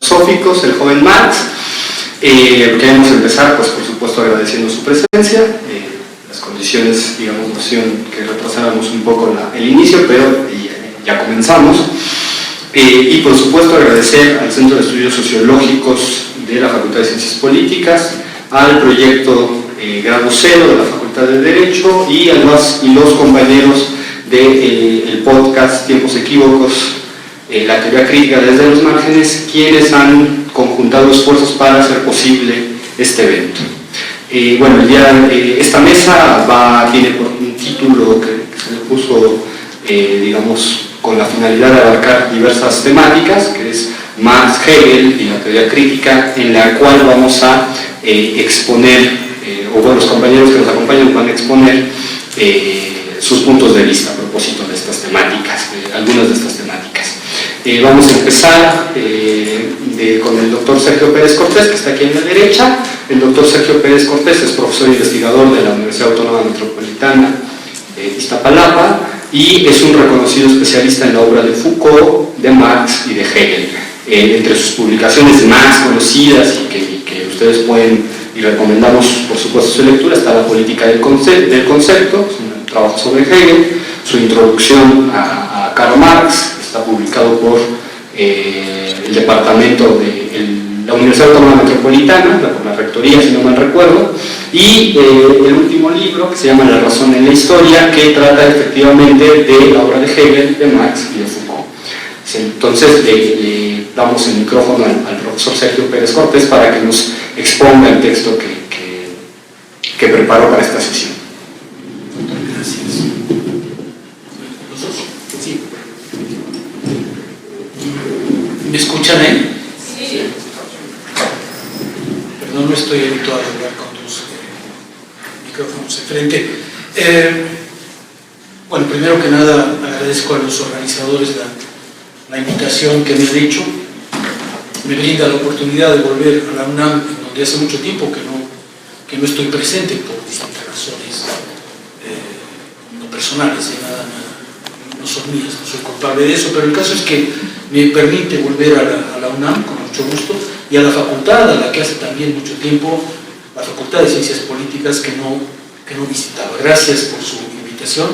filosóficos, el joven Marx. Queremos empezar, pues por supuesto, agradeciendo su presencia. Las condiciones, digamos, nos hicieron que retrasáramos un poco el inicio, pero ya comenzamos. Y por supuesto agradecer al Centro de Estudios Sociológicos de la Facultad de Ciencias Políticas, al proyecto Grado Cero de la Facultad de Derecho y a los compañeros del podcast Tiempos Equívocos, la teoría crítica desde los márgenes, quienes han conjuntado esfuerzos para hacer posible este evento. Bueno, esta mesa tiene por un título que se le puso, digamos, con la finalidad de abarcar diversas temáticas, que es Marx, Hegel y la teoría crítica, en la cual vamos a exponer, o bueno, los compañeros que nos acompañan van a exponer sus puntos de vista a propósito de estas temáticas, algunas de estas temáticas. Vamos a empezar con el doctor Sergio Pérez Cortés, que está aquí en la derecha. El doctor Sergio Pérez Cortés es profesor investigador de la Universidad Autónoma Metropolitana de Iztapalapa y es un reconocido especialista en la obra de Foucault, de Marx y de Hegel. Entre sus publicaciones más conocidas y que ustedes pueden y recomendamos por supuesto su lectura está La política del concepto, es un trabajo sobre Hegel, su introducción a Karl Marx, está publicado por el departamento de la Universidad Autónoma Metropolitana, por la rectoría si no mal recuerdo, y el último libro que se llama La razón en la historia, que trata efectivamente de la obra de Hegel, de Marx y de Foucault. Entonces le damos el micrófono al profesor Sergio Pérez Cortés para que nos exponga el texto que preparó para esta sesión. Gracias. Sí. ¿Me escuchan ahí? Sí. Perdón, no estoy habituado a hablar con dos micrófonos de frente. Bueno, primero que nada agradezco a los organizadores la invitación que me han hecho. Me brinda la oportunidad de volver a la UNAM, donde hace mucho tiempo que no estoy presente por distintas razones no personales, nada, no son mías, no soy culpable de eso, pero el caso es que me permite volver a la UNAM con mucho gusto y a la facultad, a la que hace también mucho tiempo, la Facultad de Ciencias Políticas que no visitaba. Gracias por su invitación,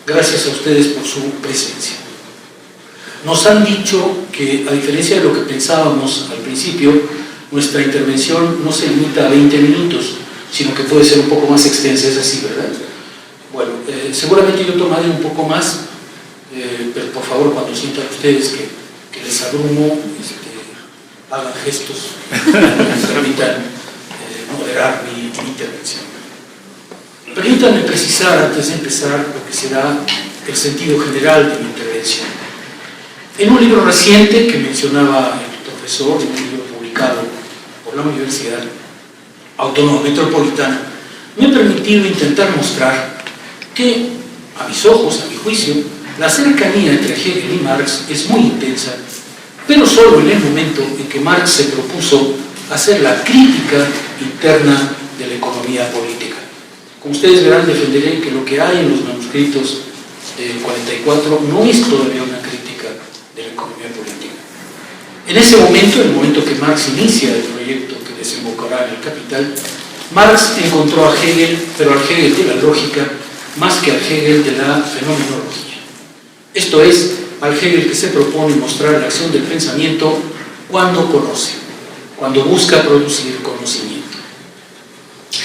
gracias a ustedes por su presencia. Nos han dicho que, a diferencia de lo que pensábamos al principio, nuestra intervención no se limita a 20 minutos, sino que puede ser un poco más extensa, es así, ¿verdad? Bueno, seguramente yo tomaré un poco más, pero por favor, cuando sientan ustedes que les abrumo, hagan gestos que me permitan moderar mi intervención. Permítanme precisar, antes de empezar, lo que será el sentido general de mi intervención. En un libro reciente que mencionaba el profesor, en un libro publicado por la Universidad Autónoma Metropolitana, me he permitido intentar mostrar que, a mis ojos, a mi juicio, la cercanía entre Hegel y Marx es muy intensa, pero solo en el momento en que Marx se propuso hacer la crítica interna de la economía política. Como ustedes verán, defenderé que lo que hay en los manuscritos del 44 no es todavía una crítica de la economía política. En ese momento, en el momento que Marx inicia el proyecto que desembocará en el Capital, Marx encontró a Hegel, pero al Hegel de la lógica, más que al Hegel de la fenomenología. Esto es, al Hegel que se propone mostrar la acción del pensamiento cuando conoce, cuando busca producir conocimiento.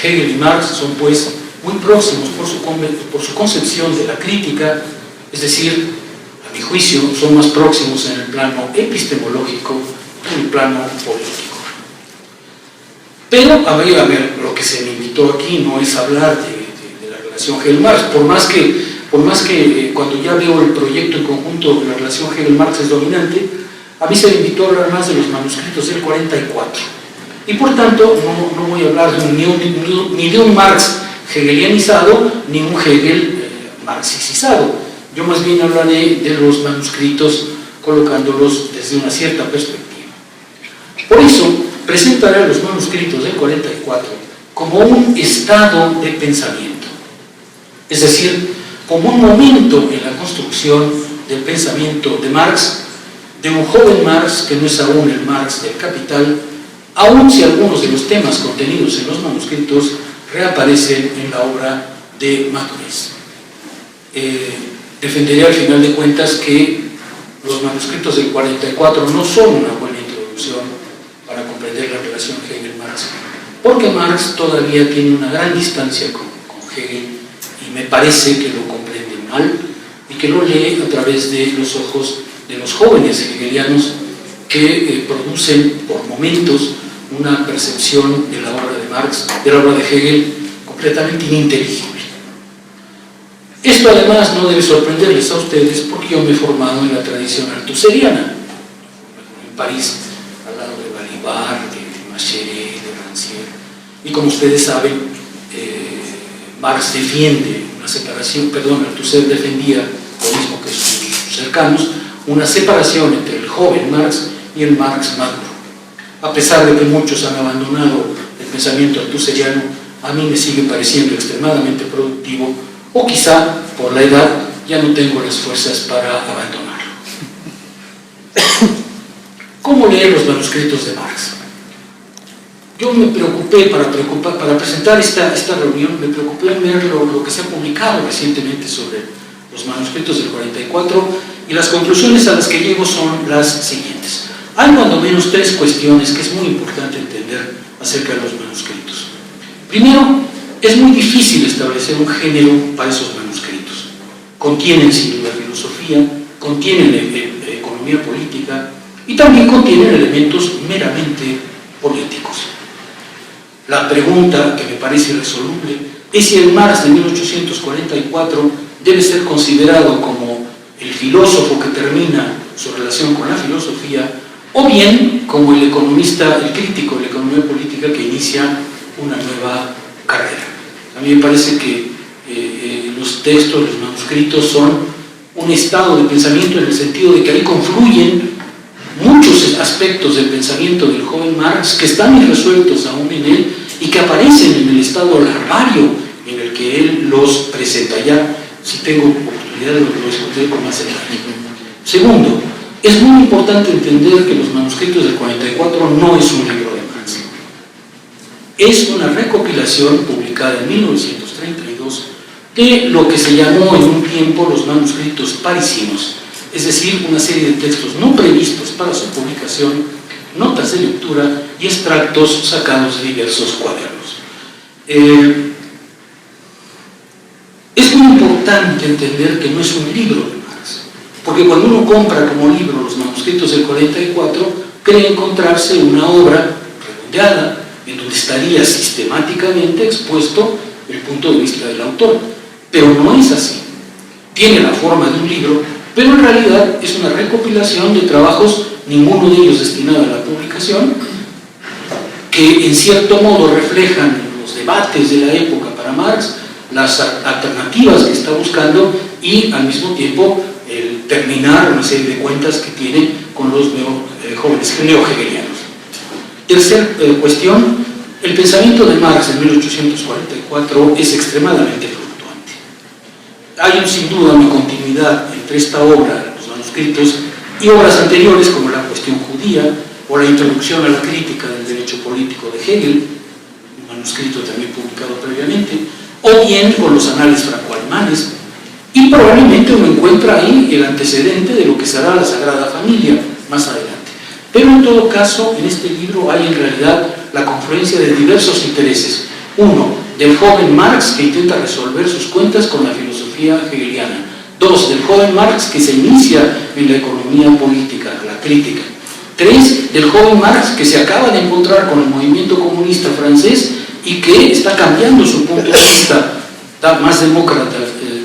Hegel y Marx son, pues, muy próximos por su concepción de la crítica, es decir, a mi juicio, son más próximos en el plano epistemológico que en el plano político. Pero, a ver, lo que se me invitó aquí no es hablar de la relación Hegel-Marx, por más que cuando ya veo el proyecto en conjunto, la relación Hegel-Marx es dominante, a mí se me invitó a hablar más de los manuscritos del 44. Y por tanto, no voy a hablar ni de un Marx hegelianizado, ni un Hegel marxicizado. Yo más bien hablaré de los manuscritos colocándolos desde una cierta perspectiva. Por eso, presentaré los manuscritos del 44 como un estado de pensamiento, es decir, como un momento en la construcción del pensamiento de Marx de un joven Marx que no es aún el Marx del Capital, aun si algunos de los temas contenidos en los manuscritos reaparecen en la obra de Maturís. Defenderé al final de cuentas que los manuscritos del 44 no son una buena introducción para comprender la relación Hegel-Marx, porque Marx todavía tiene una gran distancia con Hegel y me parece que lo comprende mal y que lo lee a través de los ojos de los jóvenes hegelianos que producen por momentos una percepción de la obra de Marx, de la obra de Hegel, completamente ininteligible. Esto además no debe sorprenderles a ustedes porque yo me he formado en la tradición althuseriana, en París, al lado de Balibar, de Macheret, de Rancière, y como ustedes saben, Marx defiende una separación, Althusser defendía lo mismo que sus cercanos, una separación entre el joven Marx y el Marx maduro. A pesar de que muchos han abandonado el pensamiento althuseriano, a mí me sigue pareciendo extremadamente productivo, o quizá por la edad ya no tengo las fuerzas para abandonarlo. ¿Cómo leer los manuscritos de Marx? Yo me preocupé para presentar esta reunión, me preocupé en ver lo que se ha publicado recientemente sobre los manuscritos del 44 y las conclusiones a las que llego son las siguientes. Hay cuando menos tres cuestiones que es muy importante entender acerca de los manuscritos. Primero, es muy difícil establecer un género para esos manuscritos. Contienen sin duda filosofía, contienen economía política y también contienen elementos meramente políticos. La pregunta que me parece irresoluble es si el Marx de 1844 debe ser considerado como el filósofo que termina su relación con la filosofía o bien como el economista, el crítico de la economía política que inicia una nueva carrera. A mí me parece que los textos, los manuscritos son un estado de pensamiento en el sentido de que ahí confluyen muchos aspectos del pensamiento del joven Marx que están irresueltos aún en él y que aparecen en el estado larvario en el que él los presenta. Ya, si tengo oportunidad, lo discutiré con más detalle. Segundo, es muy importante entender que los manuscritos del 44 no es un libro de Marx. Es una recopilación publicada en 1932 de lo que se llamó en un tiempo los manuscritos parisinos, es decir, una serie de textos no previstos para su publicación, notas de lectura y extractos sacados de diversos cuadernos. Es muy importante entender que no es un libro de Marx, porque cuando uno compra como libro los manuscritos del 44, cree encontrarse una obra redondeada en donde estaría sistemáticamente expuesto el punto de vista del autor, pero no es así. Tiene la forma de un libro, pero en realidad es una recopilación de trabajos, ninguno de ellos destinado a la publicación, que en cierto modo reflejan los debates de la época para Marx, las alternativas que está buscando y al mismo tiempo el terminar una serie de cuentas que tiene con los jóvenes neo-hegelianos. Tercera cuestión, el pensamiento de Marx en 1844 es extremadamente fluctuante. Hay sin duda una continuidad entre esta obra, los manuscritos, y obras anteriores como la cuestión judía o la introducción a la crítica del derecho político de Hegel, un manuscrito también publicado previamente, o bien con los anales franco-alemanes, y probablemente uno encuentra ahí el antecedente de lo que será la Sagrada Familia más adelante. Pero en todo caso, en este libro hay en realidad la confluencia de diversos intereses. Uno, del joven Marx que intenta resolver sus cuentas con la filosofía hegeliana. Dos, del joven Marx que se inicia en la economía política, la crítica. Tres, del joven Marx que se acaba de encontrar con el movimiento comunista francés y que está cambiando su punto de vista más demócrata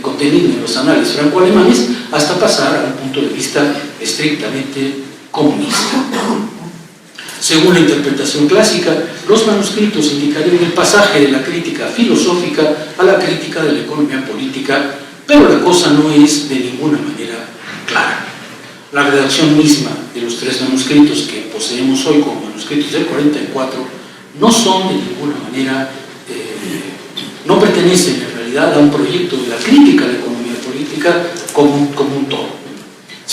contenido en los anales franco-alemanes hasta pasar al punto de vista estrictamente comunista. Según la interpretación clásica, los manuscritos indicarían el pasaje de la crítica filosófica a la crítica de la economía política, pero la cosa no es de ninguna manera clara. La redacción misma de los tres manuscritos que poseemos hoy como manuscritos del 44 no son de ninguna manera, no pertenecen en realidad a un proyecto de la crítica de la economía política como un todo.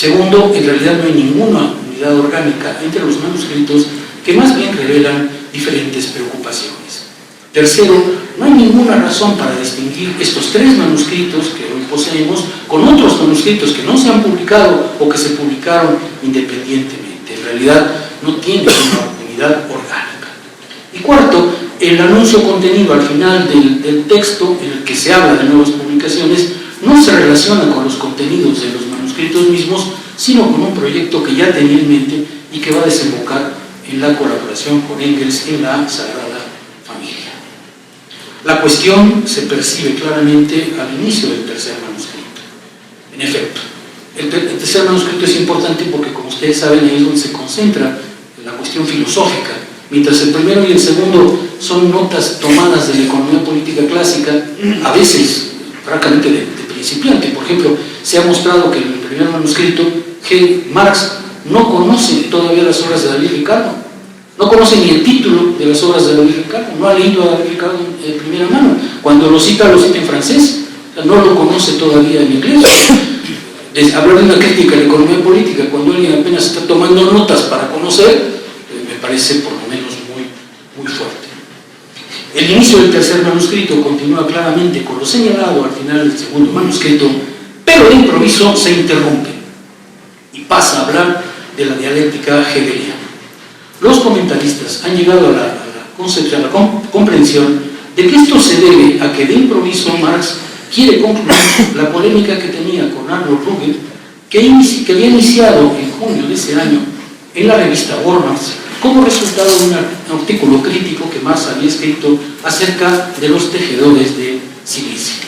Segundo, en realidad no hay ninguna unidad orgánica entre los manuscritos que más bien revelan diferentes preocupaciones. Tercero, no hay ninguna razón para distinguir estos tres manuscritos que hoy poseemos con otros manuscritos que no se han publicado o que se publicaron independientemente. En realidad no tienen una unidad orgánica. Y cuarto, el anuncio contenido al final del texto en el que se habla de nuevas publicaciones no se relaciona con los contenidos de los manuscritos mismos, sino con un proyecto que ya tenía en mente y que va a desembocar en la colaboración con Engels en la Sagrada Familia. La cuestión se percibe claramente al inicio del tercer manuscrito. En efecto, el tercer manuscrito es importante porque, como ustedes saben, ahí es donde se concentra la cuestión filosófica, mientras el primero y el segundo son notas tomadas de la economía política clásica, a veces francamente de principiante. Por ejemplo, se ha mostrado que en el primer manuscrito Marx no conoce todavía las obras de David Ricardo, no conoce ni el título de las obras de David Ricardo, no ha leído a David Ricardo de primera mano. Cuando lo cita en francés, no lo conoce todavía en inglés. Hablar de una crítica a la economía política cuando alguien apenas está tomando notas para conocer, me parece por lo menos muy fuerte. El inicio del tercer manuscrito continúa claramente con lo señalado al final del segundo manuscrito, pero de improviso se interrumpe y pasa a hablar de la dialéctica hegeliana. Los comentaristas han llegado a la concepción, a la comprensión de que esto se debe a que de improviso Marx quiere concluir la polémica que tenía con Arnold Rugged, que había iniciado en junio de ese año en la revista Wormars, como resultado de un artículo crítico que Marx había escrito acerca de los tejedores de silicio.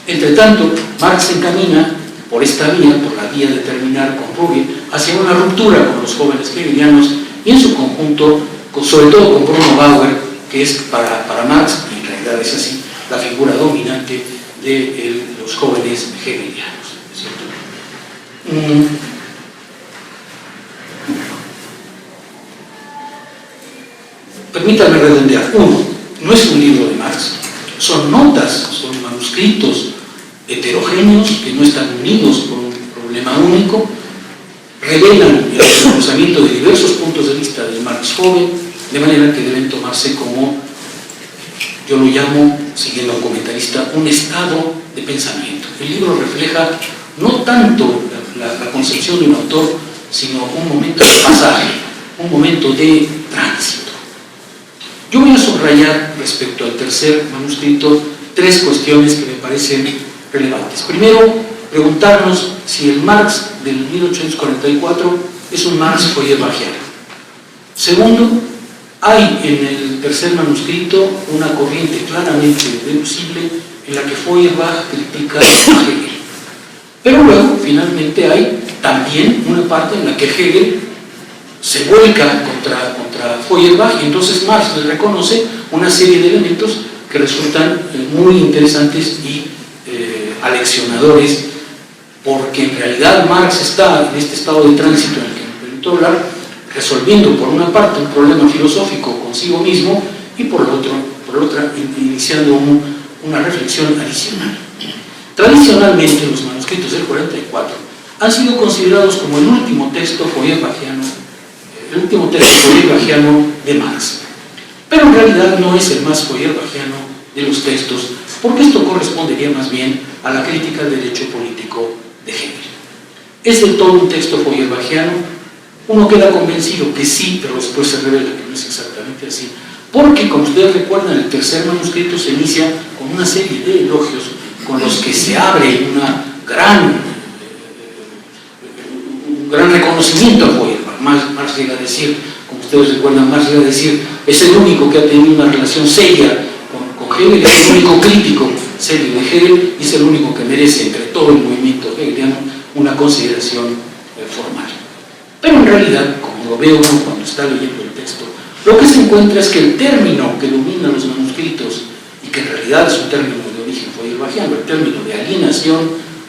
Entre tanto, Marx se encamina por esta vía, por la vía de terminar con Rugged, hacia una ruptura con los jóvenes hegelianos y en su conjunto, sobre todo con Bruno Bauer, que es para Marx, y en realidad es así, la figura dominante de los jóvenes hegelianos, ¿cierto? Permítanme redondear. Uno, no es un libro de Marx, son notas, son manuscritos heterogéneos que no están unidos por un problema único, revelan el desglosamiento de diversos puntos de vista del Marx joven, de manera que deben tomarse como, yo lo llamo, siguiendo a un comentarista, un estado de pensamiento. El libro refleja no tanto la concepción de un autor, sino un momento de pasaje, un momento de tránsito. Yo voy a subrayar respecto al tercer manuscrito tres cuestiones que me parecen relevantes. Primero, preguntarnos si el Marx del 1844 es un Marx feuerbachiano. Segundo, hay en el tercer manuscrito una corriente claramente deducible en la que Feuerbach critica a Hegel. Pero luego, finalmente, hay también una parte en la que Hegel se vuelca contra Feuerbach y entonces Marx le reconoce una serie de elementos que resultan muy interesantes y aleccionadores, porque en realidad Marx está en este estado de tránsito en el que me permito hablar, resolviendo por una parte un problema filosófico consigo mismo y por otra iniciando una reflexión adicional. Tradicionalmente los manuscritos del 44 han sido considerados como el último texto feuerbachiano de Marx, pero en realidad no es el más feuerbachiano de los textos, porque esto correspondería más bien a la crítica del derecho político de Hegel. ¿Es del todo un texto feuerbachiano? Uno queda convencido que sí, pero después se revela que no es exactamente así, porque, como ustedes recuerdan, el tercer manuscrito se inicia con una serie de elogios con los que se abre un gran reconocimiento a Feuerbach. Marx llega a decir, como ustedes recuerdan, Marx llega a decir, es el único que ha tenido una relación seria con Hegel, es el único crítico serio de Hegel y es el único que merece entre todo el movimiento hegeliano una consideración formal. Pero en realidad, como lo veo uno cuando está leyendo el texto, lo que se encuentra es que el término que domina los manuscritos y que en realidad es un término de origen feuerbachiano, el término de alienación,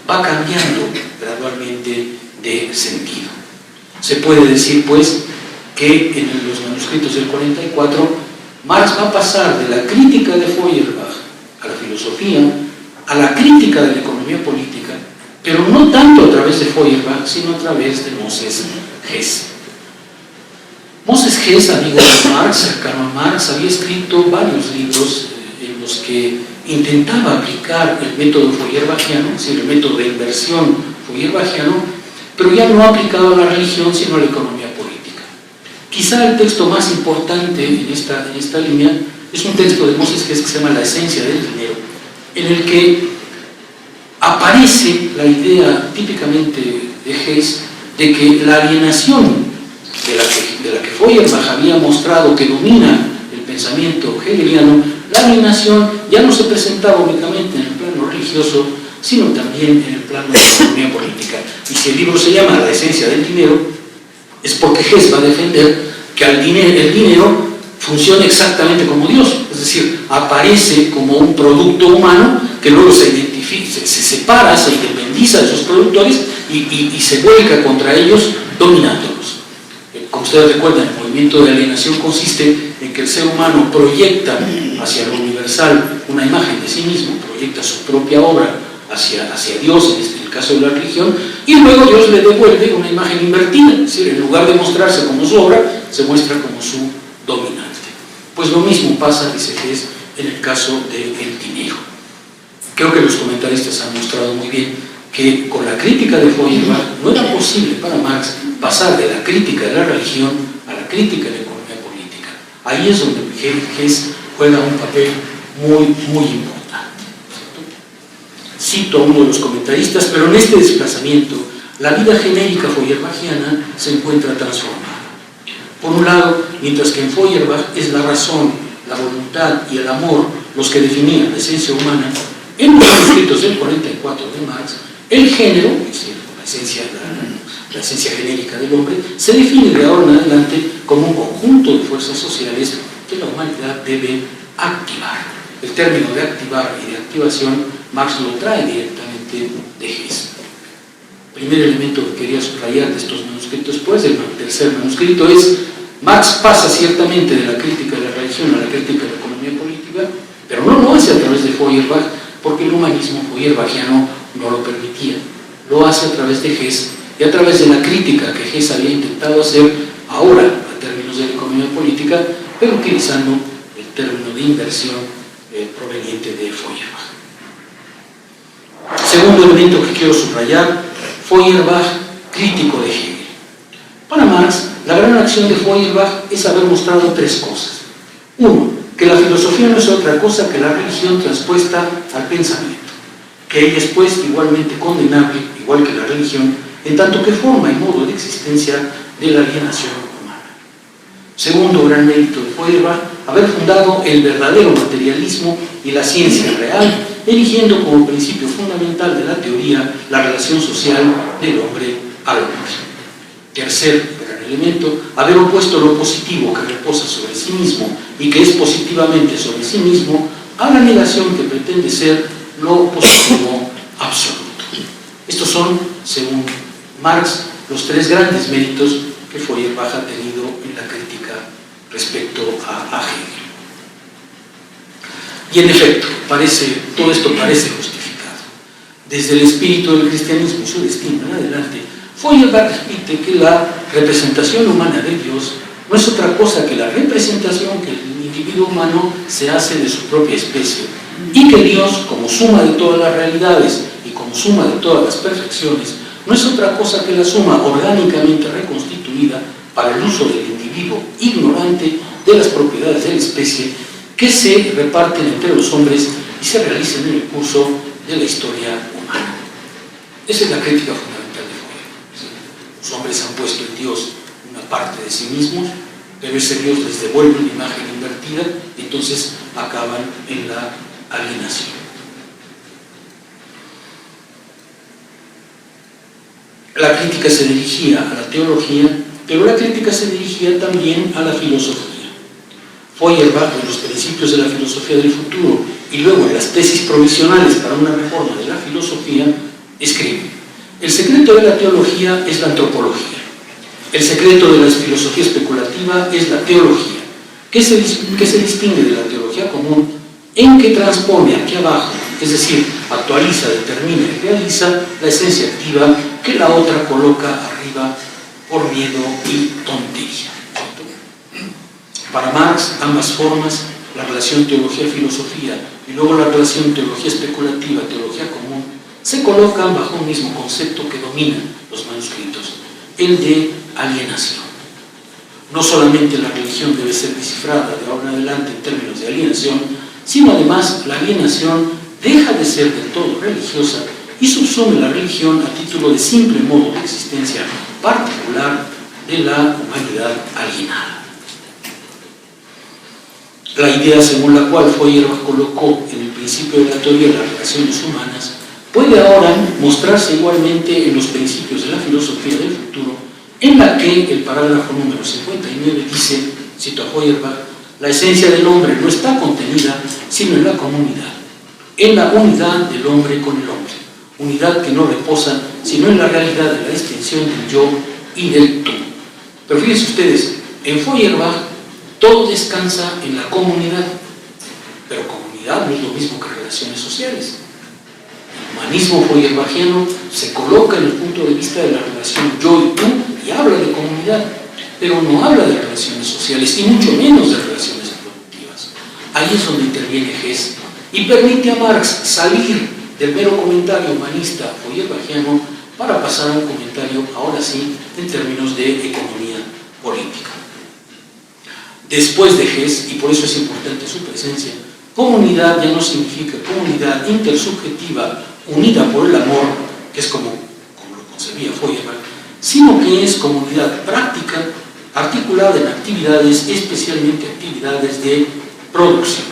va cambiando gradualmente de sentido. Se puede decir, pues, que en los manuscritos del 44 Marx va a pasar de la crítica de Feuerbach a la filosofía, a la crítica de la economía política pero no tanto a través de Feuerbach, sino a través de Moses Hess. Moses Hess, amigo de Marx, cercano a Marx, había escrito varios libros en los que intentaba aplicar el método feuerbachiano, es decir, el método de inversión feuerbachiano, pero ya no aplicado a la religión, sino a la economía política. Quizá el texto más importante en esta línea es un texto de Moses Hess que se llama La esencia del dinero, en el que aparece la idea típicamente de Hess de que la alienación de la que Feuerbach había mostrado que domina el pensamiento hegeliano, la alienación ya no se presentaba únicamente en el plano religioso, sino también en el plano de la economía política. Y si el libro se llama La esencia del dinero, es porque Hess va a defender que el dinero funciona exactamente como Dios, es decir, aparece como un producto humano que luego se separa, se independiza de sus productores y se vuelca contra ellos, dominándolos. Como ustedes recuerdan, el movimiento de alienación consiste en que el ser humano proyecta hacia lo universal una imagen de sí mismo, proyecta su propia obra hacia Dios, en el caso de la religión, y luego Dios le devuelve una imagen invertida, es decir, en lugar de mostrarse como su obra, se muestra como su dominante. Pues lo mismo pasa, dice Hess, en el caso del dinero. Creo que los comentaristas han mostrado muy bien que con la crítica de Feuerbach no era posible para Marx pasar de la crítica de la religión a la crítica de la economía política. Ahí es donde Hess juega un papel muy, muy importante, ¿cierto? Cito a uno de los comentaristas, pero en este desplazamiento la vida genérica feuerbachiana se encuentra transformada. Por un lado, mientras que en Feuerbach es la razón, la voluntad y el amor los que definían la esencia humana, en los manuscritos del 44 de Marx, el género, es decir, la esencia genérica del hombre, se define de ahora en adelante como un conjunto de fuerzas sociales que la humanidad debe activar. El término de activar y de activación, Marx lo trae directamente de Hess. Primer elemento que quería subrayar de estos manuscritos, pues, el tercer manuscrito es: Marx pasa ciertamente de la crítica de la religión a la crítica de la economía política, pero no lo hace a través de Feuerbach, porque el humanismo feuerbachiano no lo permitía. Lo hace a través de Hess y a través de la crítica que Hess había intentado hacer ahora a términos de la economía política, pero utilizando el término de inversión proveniente de Feuerbach. Segundo elemento que quiero subrayar: Feuerbach, crítico de Hegel. Para Marx, la gran acción de Feuerbach es haber mostrado tres cosas. Uno, que la filosofía no es otra cosa que la religión transpuesta al pensamiento, que ella es pues igualmente condenable, igual que la religión, en tanto que forma y modo de existencia de la alienación humana. Segundo gran mérito de Feuerbach, haber fundado el verdadero materialismo y la ciencia real, eligiendo como principio fundamental de la teoría la relación social del hombre al hombre. Tercer gran elemento, haber opuesto lo positivo que reposa sobre sí mismo y que es positivamente sobre sí mismo a la negación que pretende ser lo positivo absoluto. Estos son, según Marx, los tres grandes méritos que Feuerbach ha tenido en la crítica respecto a Hegel. Y en efecto, todo esto parece justificado. Desde el espíritu del cristianismo y su destino en adelante, Feuerbach repite que la representación humana de Dios no es otra cosa que la representación que el individuo humano se hace de su propia especie, y que Dios, como suma de todas las realidades y como suma de todas las perfecciones, no es otra cosa que la suma orgánicamente reconstituida para el uso del individuo ignorante de las propiedades de la especie que se reparten entre los hombres y se realizan en el curso de la historia humana. Esa es la crítica fundamental de Feuerbach. Los hombres han puesto en Dios una parte de sí mismos, pero ese Dios les devuelve una imagen invertida y entonces acaban en la alienación. La crítica se dirigía a la teología, pero la crítica se dirigía también a la filosofía. Feuerbach, en los principios de la filosofía del futuro y luego en las tesis provisionales para una reforma de la filosofía, escribe: el secreto de la teología es la antropología. El secreto de la filosofía especulativa es la teología, que se distingue de la teología común en que transpone aquí abajo es decir, actualiza, determina y realiza la esencia activa que la otra coloca arriba por miedo y tontería. Para Marx, ambas formas, la relación teología-filosofía y luego la relación teología especulativa, teología común, se colocan bajo un mismo concepto que domina los manuscritos, el de alienación. No solamente la religión debe ser descifrada de ahora en adelante en términos de alienación, sino además la alienación deja de ser del todo religiosa y subsume la religión a título de simple modo de existencia particular de la humanidad alienada. La idea según la cual Feuerbach colocó en el principio de la teoría de las relaciones humanas puede ahora mostrarse igualmente en los principios de la filosofía del futuro, en la que el parágrafo número 59 dice, cito a Feuerbach, la esencia del hombre no está contenida sino en la comunidad, en la unidad del hombre con el hombre, unidad que no reposa sino en la realidad de la distinción del yo y del tú. Pero fíjense ustedes, en Feuerbach todo descansa en la comunidad, pero comunidad no es lo mismo que relaciones sociales. El humanismo feuerbachiano se coloca en el punto de vista de la relación yo y tú y habla de comunidad, pero no habla de relaciones sociales y mucho menos de relaciones productivas. Ahí es donde interviene Hess y permite a Marx salir del mero comentario humanista feuerbachiano para pasar a un comentario, ahora sí, en términos de economía política. Después de Hess, y por eso es importante su presencia, comunidad ya no significa comunidad intersubjetiva unida por el amor, que es como lo concebía Feuerbach, sino que es comunidad práctica articulada en actividades, especialmente actividades de producción.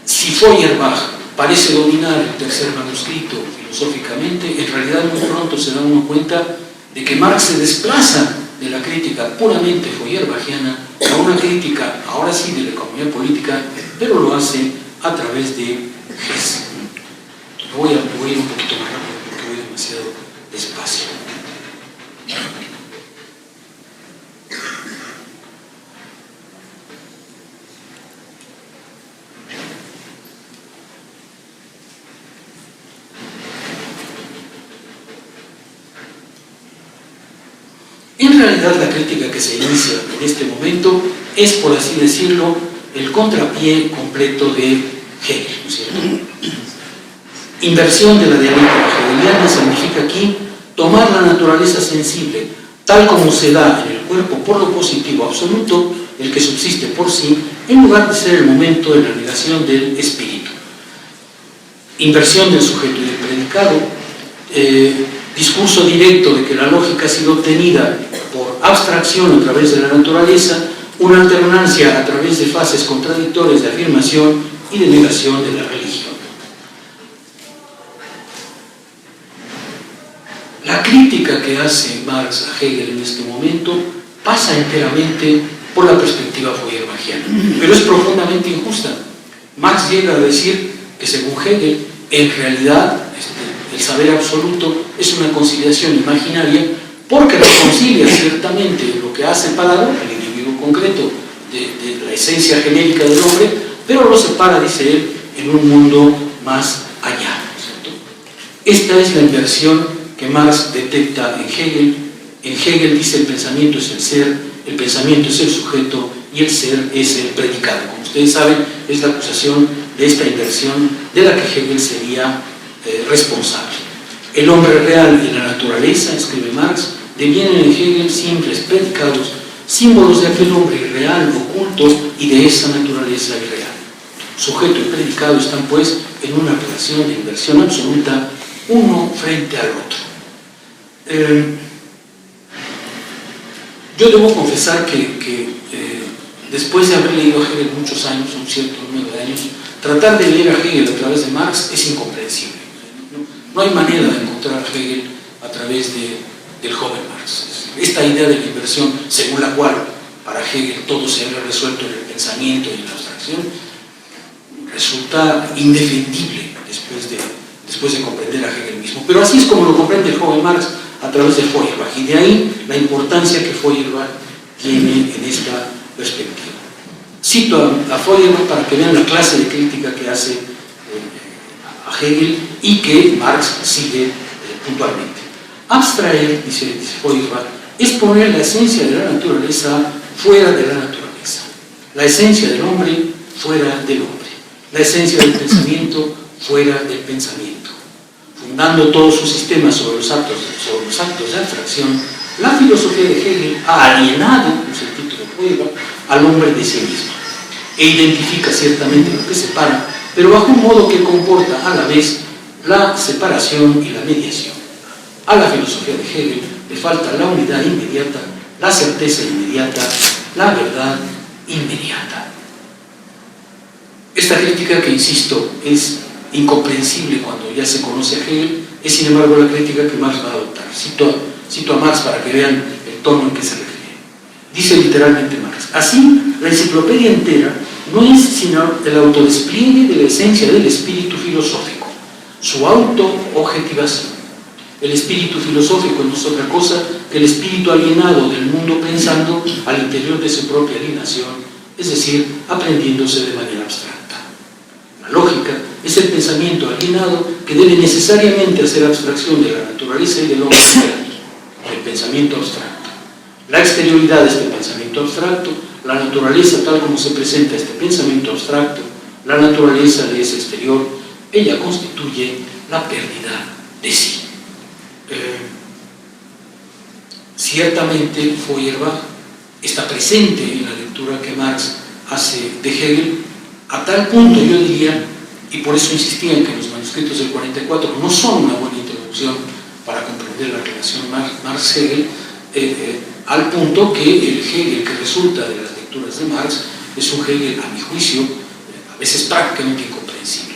Si Feuerbach parece dominar el tercer manuscrito filosóficamente, en realidad muy pronto se da uno cuenta de que Marx se desplaza de la crítica puramente feuerbachiana a una crítica, ahora sí, de la economía política, pero lo hace a través de Hess. Voy a ir un poquito más rápido porque voy demasiado despacio. En realidad la crítica que se inicia en este momento es, por así decirlo, el contrapié completo de Hegel, ¿no es cierto? Inversión de la dialéctica hegeliana significa aquí tomar la naturaleza sensible, tal como se da en el cuerpo por lo positivo absoluto, el que subsiste por sí, en lugar de ser el momento de la negación del espíritu. Inversión del sujeto y del predicado, discurso directo de que la lógica ha sido obtenida por abstracción a través de la naturaleza, una alternancia a través de fases contradictorias de afirmación y de negación de la religión. La crítica que hace Marx a Hegel en este momento pasa enteramente por la perspectiva feuerbachiana, pero es profundamente injusta. Marx llega a decir que según Hegel, en realidad, el saber absoluto es una consideración imaginaria porque reconcilia ciertamente lo que ha separado al individuo concreto de la esencia genérica del hombre, pero lo separa, dice él, en un mundo más allá, ¿cierto? Esta es la inversión que Marx detecta en Hegel. En Hegel dice el pensamiento es el ser, el pensamiento es el sujeto y el ser es el predicado. Como ustedes saben, es la acusación de esta inversión de la que Hegel sería responsable. El hombre real y la naturaleza, escribe Marx, devienen en Hegel simples predicados, símbolos de aquel hombre irreal, oculto, y de esa naturaleza irreal. Sujeto y predicado están, pues, en una relación de inversión absoluta, uno frente al otro. Yo debo confesar que después de haber leído a Hegel muchos años, un cierto número de años, tratar de leer a Hegel a través de Marx es incomprensible. No hay manera de encontrar a Hegel a través del joven Marx. Esta idea de la inversión, según la cual para Hegel todo se había resuelto en el pensamiento y en la abstracción, resulta indefendible después de comprender a Hegel mismo. Pero así es como lo comprende el joven Marx a través de Feuerbach, y de ahí la importancia que Feuerbach tiene en esta perspectiva. Cito a Feuerbach para que vean la clase de crítica que hace a Hegel y que Marx sigue puntualmente. Abstraer, dice Feuerbach, es poner la esencia de la naturaleza fuera de la naturaleza, la esencia del hombre fuera del hombre, la esencia del pensamiento fuera del pensamiento. Fundando todo su sistema sobre los actos de abstracción, la filosofía de Hegel ha alienado, es el título de Feuerbach, al hombre de sí mismo, e identifica ciertamente lo que separa, pero bajo un modo que comporta a la vez la separación y la mediación. A la filosofía de Hegel le falta la unidad inmediata, la certeza inmediata, la verdad inmediata. Esta crítica, que insisto, es incomprensible cuando ya se conoce a Hegel, es sin embargo la crítica que Marx va a adoptar. Cito a Marx para que vean el tono en que se refiere. Dice literalmente Marx: así, la enciclopedia entera no es sino el autodespliegue de la esencia del espíritu filosófico, su autoobjetivación. El espíritu filosófico no es otra cosa que el espíritu alienado del mundo pensando al interior de su propia alienación, es decir, aprendiéndose de manera abstracta. La lógica es el pensamiento alienado que debe necesariamente hacer abstracción de la naturaleza y del hombre el pensamiento abstracto. La exterioridad de este pensamiento abstracto, la naturaleza tal como se presenta este pensamiento abstracto, la naturaleza de ese exterior, ella constituye la pérdida de sí. Ciertamente Feuerbach está presente en la lectura que Marx hace de Hegel, a tal punto, yo diría, y por eso insistía en que los manuscritos del 44 no son una buena introducción para comprender la relación Marx-Hegel, al punto que el Hegel que resulta de las lecturas de Marx es un Hegel, a mi juicio, a veces prácticamente incomprensible.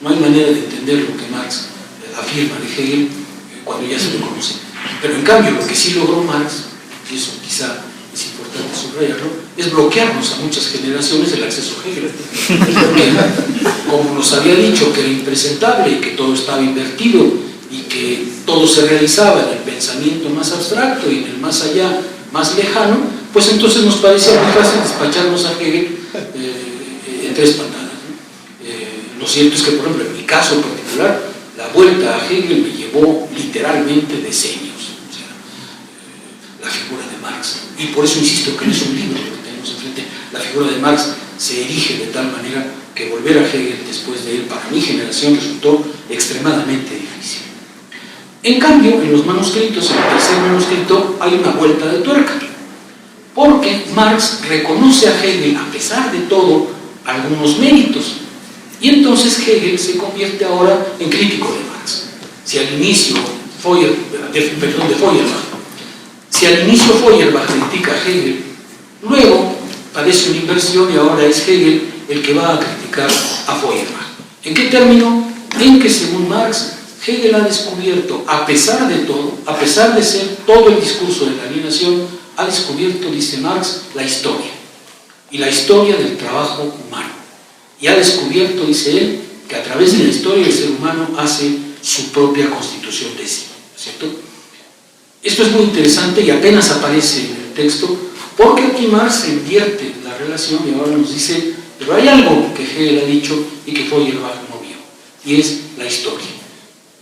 No hay manera de entender lo que Marx afirma de Hegel cuando ya se lo conoce. Pero en cambio, lo que sí logró Marx, y eso quizá es importante subrayarlo, es bloquearnos a muchas generaciones el acceso a Hegel. Porque, como nos había dicho que era impresentable, que todo estaba invertido y que todo se realizaba en el pensamiento más abstracto y en el más allá, más lejano, pues entonces nos parecía muy fácil despacharnos a Hegel en tres patadas. Lo cierto es que, por ejemplo, en mi caso particular, la vuelta a Hegel me llevó literalmente decenios, o sea, la figura de Marx. Y por eso insisto que no es un libro lo que tenemos enfrente. La figura de Marx se erige de tal manera que volver a Hegel después de él, para mi generación, resultó extremadamente difícil. En cambio, en los manuscritos, en el tercer manuscrito, hay una vuelta de tuerca, porque Marx reconoce a Hegel, a pesar de todo, algunos méritos. Y entonces Hegel se convierte ahora en crítico de Marx. Si al inicio Feuerbach critica a Hegel, luego padece una inversión y ahora es Hegel el que va a criticar a Feuerbach. ¿En qué término? En que, según Marx, Hegel ha descubierto, a pesar de todo, a pesar de ser todo el discurso de la alienación, ha descubierto, dice Marx, la historia, y la historia del trabajo humano. Y ha descubierto, dice él, que a través de la historia el ser humano hace su propia constitución de sí, ¿cierto? Esto es muy interesante y apenas aparece en el texto, porque aquí Marx invierte la relación y ahora nos dice, pero hay algo que Hegel ha dicho y que Feuerbach no vio, y es la historia.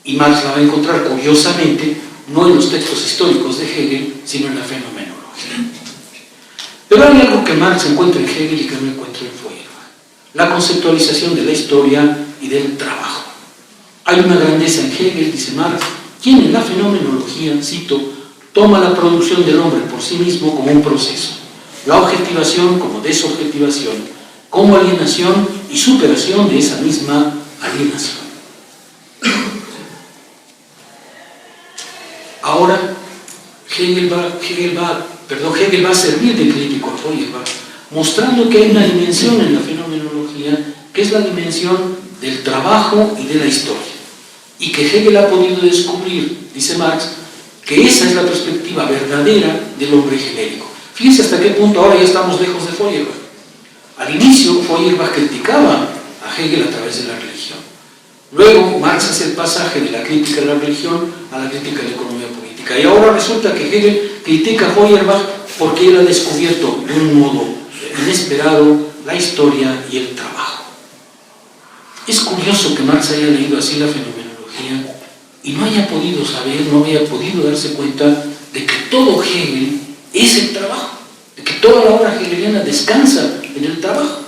Y Marx la va a encontrar, curiosamente, no en los textos históricos de Hegel, sino en la fenomenología. Pero hay algo que Marx encuentra en Hegel y que no encuentra en Feuerbach: la conceptualización de la historia y del trabajo. Hay una grandeza en Hegel, dice Marx, quien en la fenomenología, cito, toma la producción del hombre por sí mismo como un proceso, la objetivación como desobjetivación, como alienación y superación de esa misma alienación. Ahora, Hegel va a servir de crítico a Feuerbach, mostrando que hay una dimensión en la fenomenología que es la dimensión del trabajo y de la historia, y que Hegel ha podido descubrir, dice Marx, que esa es la perspectiva verdadera del hombre genérico. Fíjense hasta qué punto ahora ya estamos lejos de Feuerbach. Al inicio, Feuerbach criticaba a Hegel a través de la religión. Luego, Marx hace el pasaje de la crítica de la religión a la crítica de la economía política. Y ahora resulta que Hegel critica a Feuerbach porque él ha descubierto de un modo inesperado la historia y el trabajo. Es curioso que Marx haya leído así la fenomenología y no haya podido saber, no haya podido darse cuenta de que todo Hegel es el trabajo, de que toda la obra hegeliana descansa en el trabajo.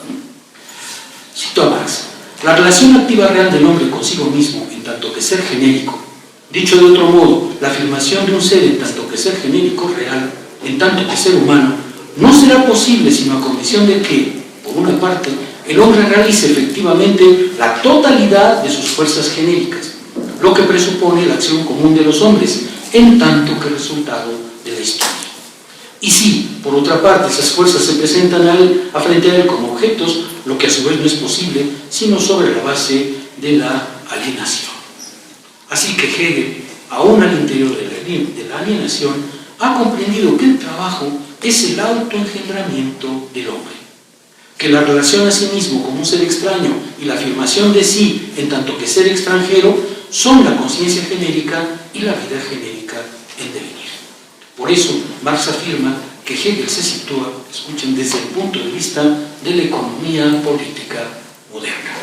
Cito a Marx: la relación activa real del hombre consigo mismo, en tanto que ser genérico, dicho de otro modo, la afirmación de un ser en tanto que ser genérico real, en tanto que ser humano, no será posible sino a condición de que, por una parte, el hombre realice efectivamente la totalidad de sus fuerzas genéricas, lo que presupone la acción común de los hombres, en tanto que resultado de la historia. Y si, por otra parte, esas fuerzas se presentan frente a él como objetos, lo que a su vez no es posible, sino sobre la base de la alienación. Así que Hegel, aún al interior de la alienación, ha comprendido que el trabajo es el autoengendramiento del hombre, que la relación a sí mismo como un ser extraño y la afirmación de sí en tanto que ser extranjero son la conciencia genérica y la vida genérica en devenir. Por eso, Marx afirma que Hegel se sitúa, escuchen, desde el punto de vista de la economía política moderna.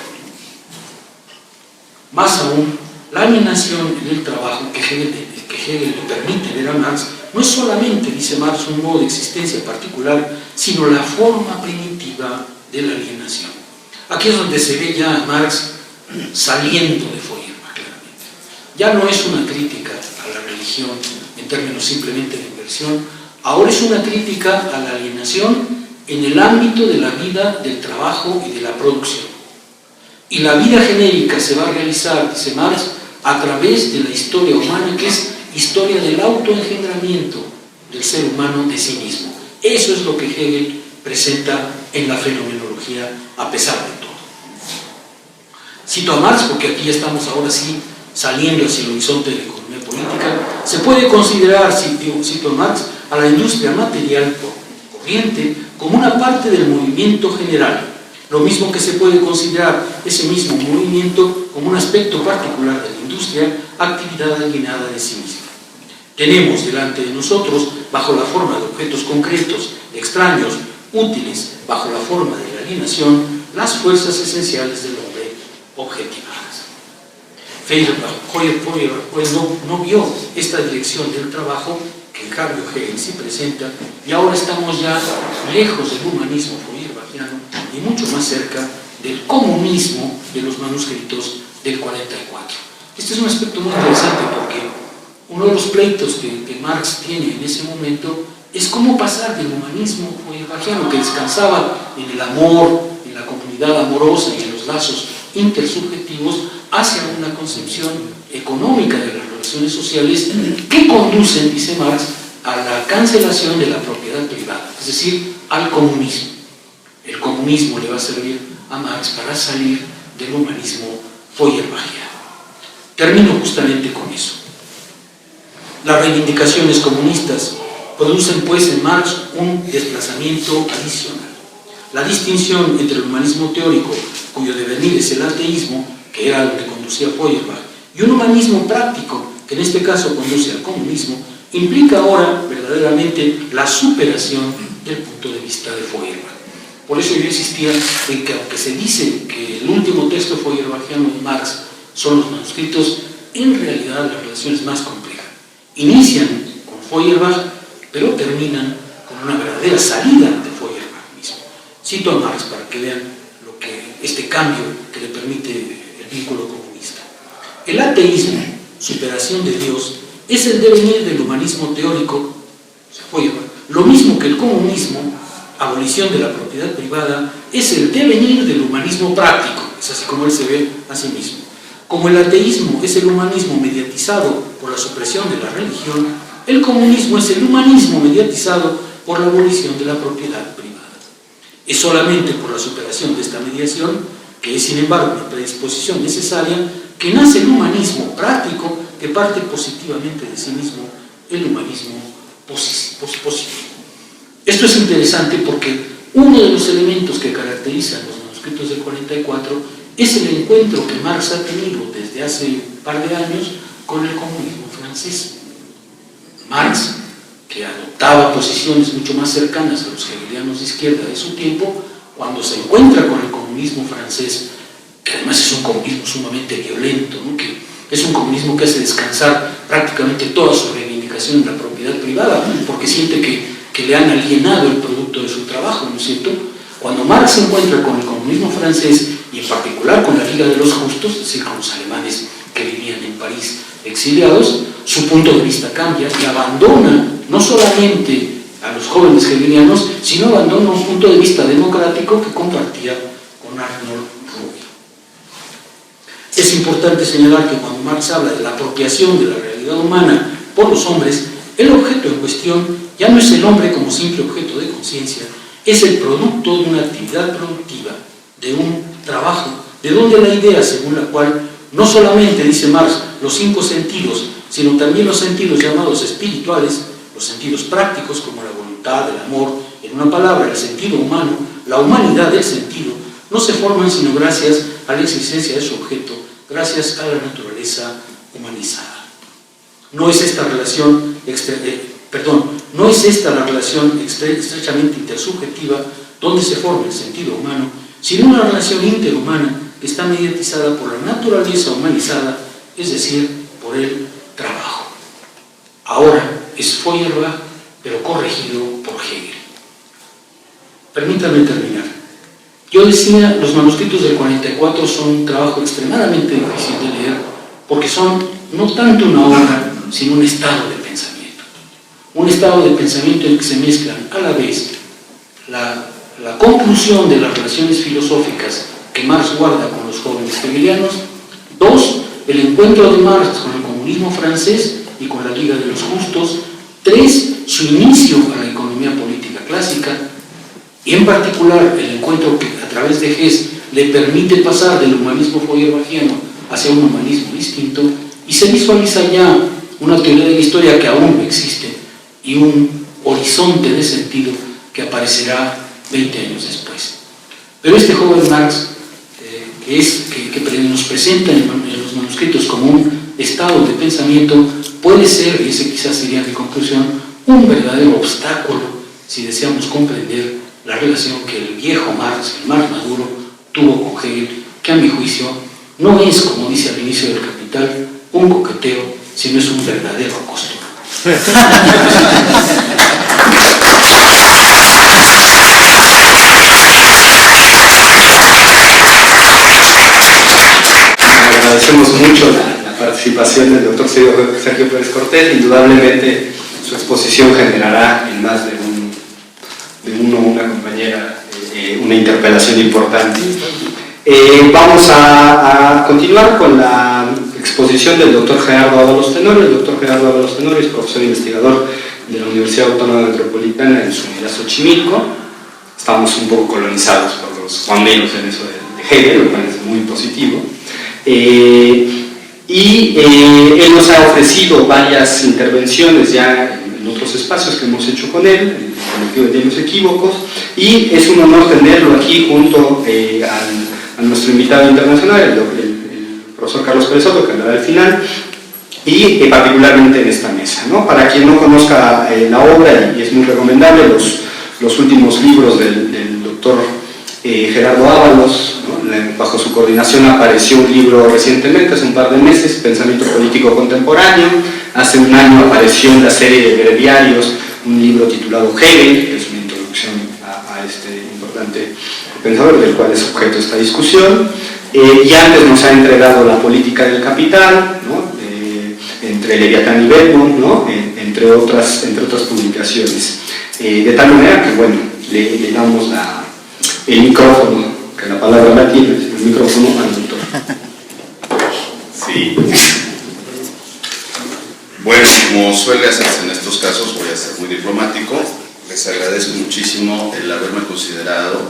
Más aún, la alienación en el trabajo que Hegel le permite ver a Marx no es solamente, dice Marx, un modo de existencia particular, sino la forma primitiva de la alienación. Aquí es donde se ve ya a Marx saliendo de Feuerbach, claramente. Ya no es una crítica a la religión en términos simplemente de inversión, ahora es una crítica a la alienación en el ámbito de la vida del trabajo y de la producción. Y la vida genérica se va a realizar, dice Marx, a través de la historia humana, que es historia del autoengendramiento del ser humano de sí mismo. Eso es lo que Hegel presenta en la fenomenología, a pesar de todo. Cito a Marx porque aquí estamos ahora sí saliendo hacia el horizonte de la economía política. Se puede considerar, cito a Marx, a la industria material corriente como una parte del movimiento general, lo mismo que se puede considerar ese mismo movimiento como un aspecto particular de la industria, actividad alienada de sí misma. Tenemos delante de nosotros, bajo la forma de objetos concretos, extraños, útiles, bajo la forma de la alienación, las fuerzas esenciales del hombre objetivadas. Feuerbach no vio esta dirección del trabajo, que en cambio Hegel sí presenta, y ahora estamos ya lejos del humanismo feuerbachiano y mucho más cerca del comunismo de los manuscritos del 44. Este es un aspecto muy interesante porque uno de los pleitos que Marx tiene en ese momento es cómo pasar del humanismo feuerbachiano, que descansaba en el amor, en la comunidad amorosa y en los lazos intersubjetivos, hacia una concepción económica de las relaciones sociales que conducen, dice Marx, a la cancelación de la propiedad privada, es decir, al comunismo. El comunismo le va a servir a Marx para salir del humanismo feuerbachiano. Termino justamente con eso. Las reivindicaciones comunistas producen pues en Marx un desplazamiento adicional. La distinción entre el humanismo teórico, cuyo devenir es el ateísmo, que era lo que conducía a Feuerbach, y un humanismo práctico, que en este caso conduce al comunismo, implica ahora verdaderamente la superación del punto de vista de Feuerbach. Por eso yo insistía en que, aunque se dice que el último texto feuerbachiano de Marx son los manuscritos, en realidad la relación es más compleja. Inician con Feuerbach, pero terminan con una verdadera salida de Feuerbach mismo. Cito a Marx para que vean este cambio que le permite el vínculo comunista. El ateísmo, superación de Dios, es el devenir del humanismo teórico, Feuerbach, lo mismo que el comunismo, abolición de la propiedad privada, es el devenir del humanismo práctico, es así como él se ve a sí mismo. Como el ateísmo es el humanismo mediatizado por la supresión de la religión, el comunismo es el humanismo mediatizado por la abolición de la propiedad privada. Es solamente por la superación de esta mediación, que es sin embargo una predisposición necesaria, que nace el humanismo práctico que parte positivamente de sí mismo, el humanismo positivo. Esto es interesante porque uno de los elementos que caracterizan los manuscritos del 44 es el encuentro que Marx ha tenido desde hace un par de años con el comunismo francés. Marx, que adoptaba posiciones mucho más cercanas a los hegelianos de izquierda de su tiempo, cuando se encuentra con el comunismo francés, que además es un comunismo sumamente violento, ¿no? Que es un comunismo que hace descansar prácticamente toda su reivindicación en la propiedad privada, porque siente que le han alienado el producto de su trabajo, ¿no es cierto? Cuando Marx se encuentra con el comunismo francés, y en particular con la Liga de los Justos, es decir, con los alemanes que vivían en París exiliados, su punto de vista cambia y abandona no solamente a los jóvenes hegelianos, sino abandona un punto de vista democrático que compartía con Arnold Rubio. Es importante señalar que cuando Marx habla de la apropiación de la realidad humana por los hombres, el objeto en cuestión ya no es el hombre como simple objeto de conciencia, es el producto de una actividad productiva, de un trabajo, de donde la idea según la cual no solamente, dice Marx, los 5 sentidos, sino también los sentidos llamados espirituales, los sentidos prácticos como la voluntad, el amor, en una palabra, el sentido humano, la humanidad del sentido, no se forman sino gracias a la existencia de su objeto, gracias a la naturaleza humanizada. No es esta relación, no es esta la relación estrechamente intersubjetiva donde se forma el sentido humano, sino una relación interhumana que está mediatizada por la naturaleza humanizada, es decir, por el trabajo. Ahora es Feuerbach, pero corregido por Hegel. Permítanme terminar. Yo decía, los manuscritos del 44 son un trabajo extremadamente difícil de leer, porque son no tanto una obra, sino un estado de pensamiento. Un estado de pensamiento en el que se mezclan a la vez la conclusión de las relaciones filosóficas que Marx guarda con los jóvenes hegelianos. 2, el encuentro de Marx con el comunismo francés y con la Liga de los Justos. 3, su inicio a la economía política clásica, y en particular el encuentro que a través de Hess le permite pasar del humanismo feuerbachiano hacia un humanismo distinto, y se visualiza ya una teoría de la historia que aún no existe y un horizonte de sentido que aparecerá 20 años después. Pero este joven Marx, que nos presenta en los manuscritos como un estado de pensamiento, puede ser, y ese quizás sería mi conclusión, un verdadero obstáculo si deseamos comprender la relación que el viejo Marx, el Marx maduro, tuvo con Hegel, que a mi juicio no es, como dice al inicio del Capital, un coqueteo, sino es un verdadero acoso. Agradecemos mucho la participación del doctor Sergio Pérez Cortés. Indudablemente su exposición generará en más de uno o una compañera una interpelación importante. Vamos a continuar con la exposición del doctor Gerardo Ábalos Tenorio. El doctor Gerardo Ábalos Tenorio es profesor investigador de la Universidad Autónoma Metropolitana en su unidad Xochimilco. Estamos un poco colonizados por los banderos en eso de Hegel, lo cual es muy positivo. Él nos ha ofrecido varias intervenciones ya en otros espacios que hemos hecho con él, en el colectivo de los equívocos, y es un honor tenerlo aquí junto a nuestro invitado internacional, el profesor Carlos Pérez Soto, que hablará al final, y particularmente en esta mesa, ¿no? Para quien no conozca la obra, y es muy recomendable, los últimos libros del doctor Gerardo Ábalos, ¿no? Bajo su coordinación apareció un libro recientemente, hace un par de meses, Pensamiento Político Contemporáneo. Hace un año apareció en la serie de breviarios un libro titulado Hegel, que es una introducción a este importante pensador, del cual es objeto esta discusión. Y antes nos ha entregado La Política del Capital, ¿no? Entre Leviatán y Bedmont, ¿no? entre otras publicaciones. De tal manera que, bueno, le damos el micrófono, que la palabra la tiene, el micrófono al doctor. Sí. Bueno, como suele hacerse en estos casos, voy a ser muy diplomático. Les agradezco muchísimo el haberme considerado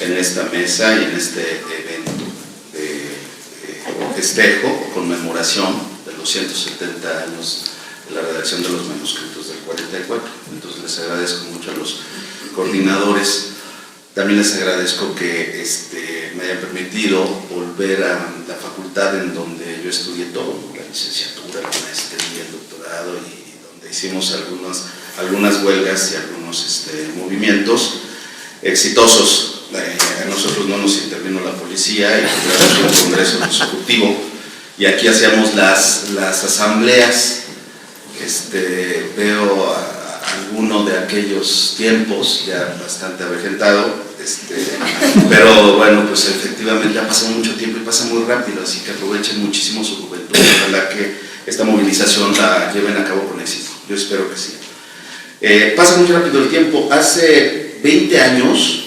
en esta mesa y en este evento de festejo o conmemoración de los 170 años de la redacción de los manuscritos del 44. Entonces les agradezco mucho a los coordinadores. También les agradezco que me hayan permitido volver a la facultad en donde yo estudié todo, la licenciatura, la maestría, el doctorado, y donde hicimos algunas huelgas y algunos movimientos exitosos a nosotros no nos intervino la policía y tuvimos un congreso consecutivo y aquí hacíamos las asambleas. Veo a alguno de aquellos tiempos ya bastante avejentado, pero bueno, pues efectivamente ha pasado mucho tiempo y pasa muy rápido, así que aprovechen muchísimo su juventud. Ojalá que esta movilización la lleven a cabo con éxito. Yo espero que sí. Pasa muy rápido el tiempo. Hace 20 años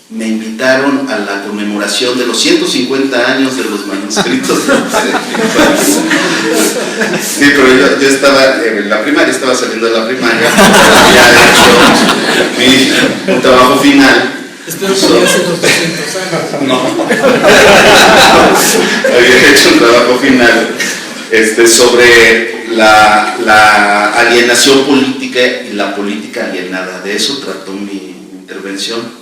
me invitaron a la conmemoración de los 150 años de los manuscritos. Sí, pero yo estaba en la primaria, estaba saliendo de la primaria, había hecho un trabajo final. Espero que ya hace 200 años. No. Había hecho un trabajo final sobre la alienación política y la política alienada. De eso trató mi intervención.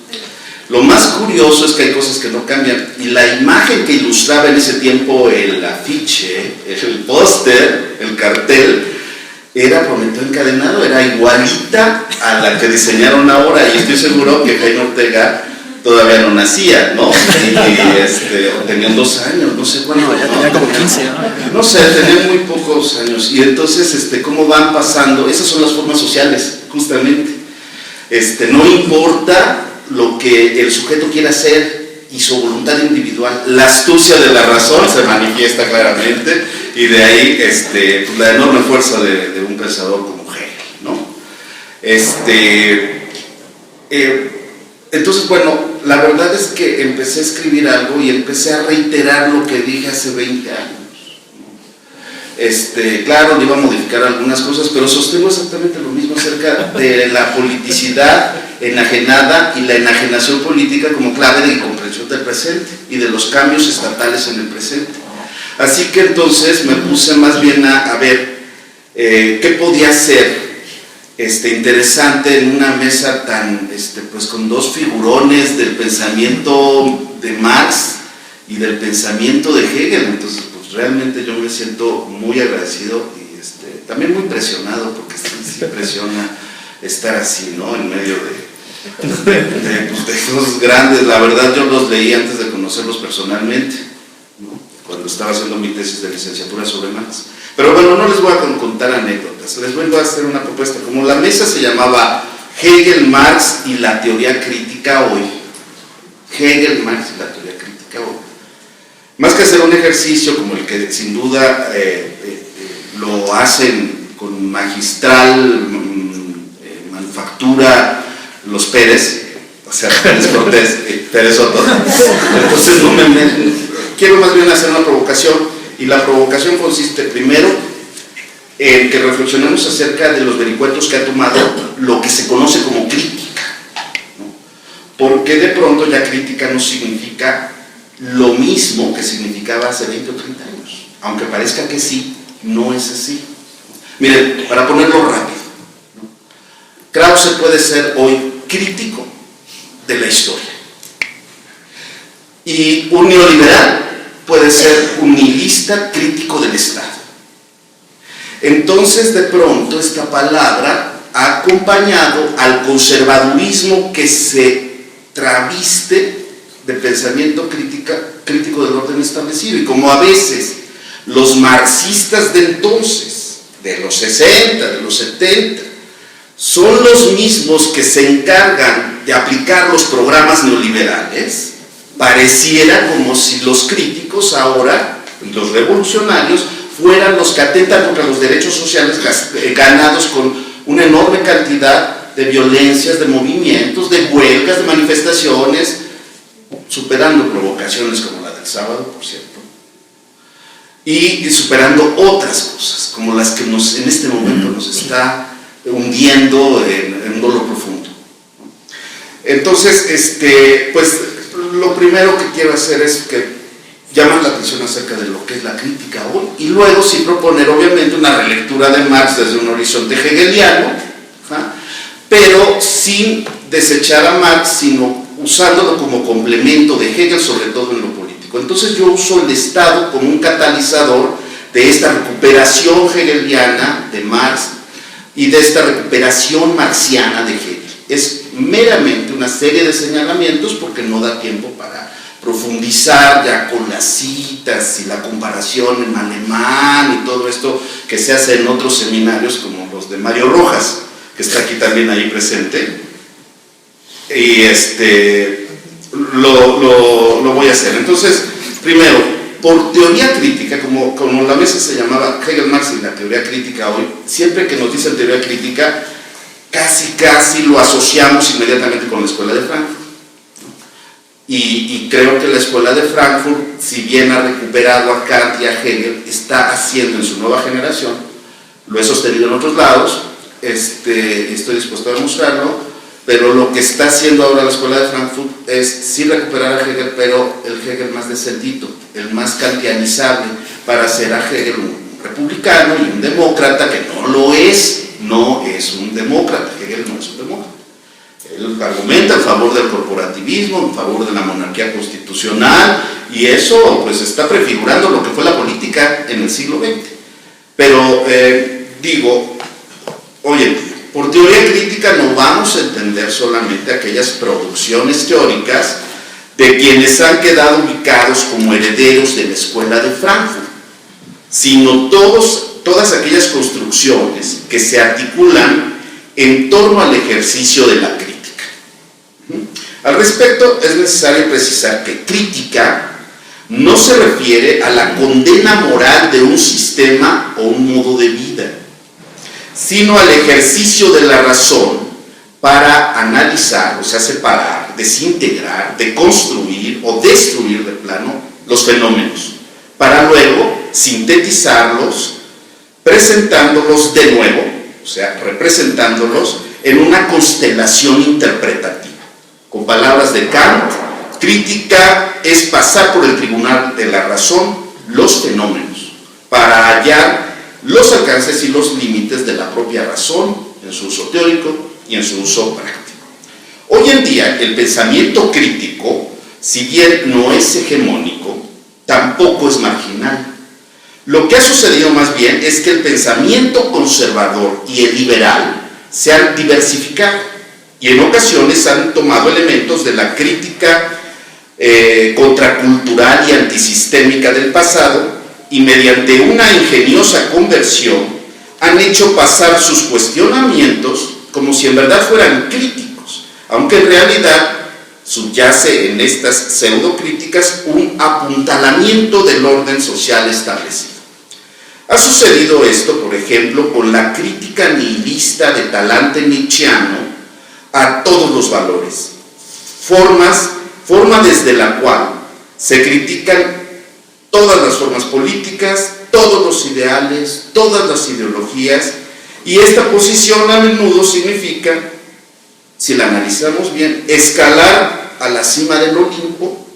Lo más curioso es que hay cosas que no cambian, y la imagen que ilustraba en ese tiempo el afiche, el póster, el cartel, era Prometeo encadenado, era igualita a la que diseñaron ahora, y estoy seguro que Jaime Ortega todavía no nacía, ¿no? O tenían 2 años, no sé cuándo. Ya tenía como 15, ¿no? No sé, tenían muy pocos años, y entonces, ¿cómo van pasando? Esas son las formas sociales, justamente. No importa lo que el sujeto quiera hacer y su voluntad individual, la astucia de la razón se manifiesta claramente, y de ahí pues, la enorme fuerza de un pensador como Hegel, ¿no? Entonces, bueno, la verdad es que empecé a escribir algo y empecé a reiterar lo que dije hace 20 años. Claro, le iba a modificar algunas cosas, pero sostengo exactamente lo mismo acerca de la politicidad enajenada y la enajenación política como clave de incomprensión del presente y de los cambios estatales en el presente. Así que entonces me puse más bien a ver qué podía ser interesante en una mesa tan, pues con 2 figurones del pensamiento de Marx y del pensamiento de Hegel. Entonces, pues realmente yo me siento muy agradecido y también muy impresionado, porque sí impresiona estar así, ¿no? En medio de esos grandes. La verdad, yo los leí antes de conocerlos personalmente, ¿no? Cuando estaba haciendo mi tesis de licenciatura sobre Marx. Pero bueno, no les voy a contar anécdotas, les voy a hacer una propuesta. Como la mesa se llamaba Hegel, Marx y la teoría crítica hoy, Hegel, Marx y la teoría crítica hoy, más que hacer un ejercicio como el que sin duda lo hacen con magistral manufactura los Pérez, o sea, Pérez Cortés, Pérez Soto. Entonces quiero más bien hacer una provocación, y la provocación consiste primero en que reflexionemos acerca de los vericuetos que ha tomado lo que se conoce como crítica, ¿no? Porque de pronto ya crítica no significa lo mismo que significaba hace 20 o 30 años, aunque parezca que sí, no es así. Miren, para ponerlo rápido, ¿no? Krause puede ser hoy crítico de la historia, y un neoliberal puede ser un nihilista crítico del Estado. Entonces, de pronto, esta palabra ha acompañado al conservadurismo que se traviste de pensamiento crítico del orden establecido. Y como a veces los marxistas de entonces, de los 60, de los 70, son los mismos que se encargan de aplicar los programas neoliberales, pareciera como si los críticos ahora, los revolucionarios, fueran los que atentan contra los derechos sociales ganados con una enorme cantidad de violencias, de movimientos, de huelgas, de manifestaciones, superando provocaciones como la del sábado, por cierto, y superando otras cosas, como las que en este momento nos está hundiendo en un dolor profundo. Entonces, pues lo primero que quiero hacer es que llamar la atención acerca de lo que es la crítica hoy, y luego sí proponer obviamente una relectura de Marx desde un horizonte hegeliano, pero sin desechar a Marx, sino usándolo como complemento de Hegel, sobre todo en lo político. Entonces yo uso el Estado como un catalizador de esta recuperación hegeliana de Marx y de esta recuperación marxiana de Hegel. Es meramente una serie de señalamientos porque no da tiempo para profundizar ya con las citas y la comparación en alemán y todo esto que se hace en otros seminarios como los de Mario Rojas, que está aquí también ahí presente. Y lo voy a hacer. Entonces, primero, por teoría crítica, como la mesa se llamaba Hegel, Marx y la teoría crítica hoy, siempre que nos dicen teoría crítica, casi lo asociamos inmediatamente con la escuela de Frankfurt. Y creo que la escuela de Frankfurt, si bien ha recuperado a Kant y a Hegel, está haciendo en su nueva generación, lo he sostenido en otros lados, estoy dispuesto a demostrarlo, pero lo que está haciendo ahora la escuela de Frankfurt es sí recuperar a Hegel, pero el Hegel más decentito, el más kantianizable, para hacer a Hegel un republicano y un demócrata, que no es un demócrata. Hegel no es un demócrata. Él argumenta en favor del corporativismo, en favor de la monarquía constitucional, y eso pues está prefigurando lo que fue la política en el siglo XX. Pero digo, oye, por teoría crítica no vamos a entender solamente aquellas producciones teóricas de quienes han quedado ubicados como herederos de la escuela de Frankfurt, sino todas aquellas construcciones que se articulan en torno al ejercicio de la crítica. Al respecto, es necesario precisar que crítica no se refiere a la condena moral de un sistema o un modo de vida, sino al ejercicio de la razón para analizar, o sea, separar, desintegrar, deconstruir o destruir de plano los fenómenos, para luego sintetizarlos, presentándolos de nuevo, o sea, representándolos en una constelación interpretativa. Con palabras de Kant, crítica es pasar por el tribunal de la razón los fenómenos, para hallar los alcances y los límites de la propia razón en su uso teórico y en su uso práctico. Hoy en día el pensamiento crítico, si bien no es hegemónico, tampoco es marginal. Lo que ha sucedido más bien es que el pensamiento conservador y el liberal se han diversificado y en ocasiones han tomado elementos de la crítica contracultural y antisistémica del pasado y mediante una ingeniosa conversión han hecho pasar sus cuestionamientos como si en verdad fueran críticos, aunque en realidad subyace en estas pseudocríticas un apuntalamiento del orden social establecido. Ha sucedido esto, por ejemplo, con la crítica nihilista de talante nietzscheano a todos los valores, forma desde la cual se critican todas las formas políticas, todos los ideales, todas las ideologías, y esta posición a menudo significa, si la analizamos bien, escalar a la cima del Olimpo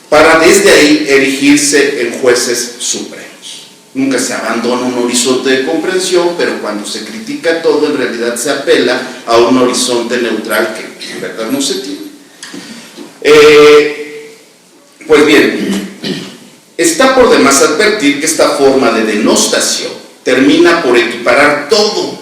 para desde ahí erigirse en jueces supremos. Nunca se abandona un horizonte de comprensión, pero cuando se critica todo, en realidad se apela a un horizonte neutral que en verdad no se tiene. Pues bien, está por demás advertir que esta forma de denostación termina por equiparar todo,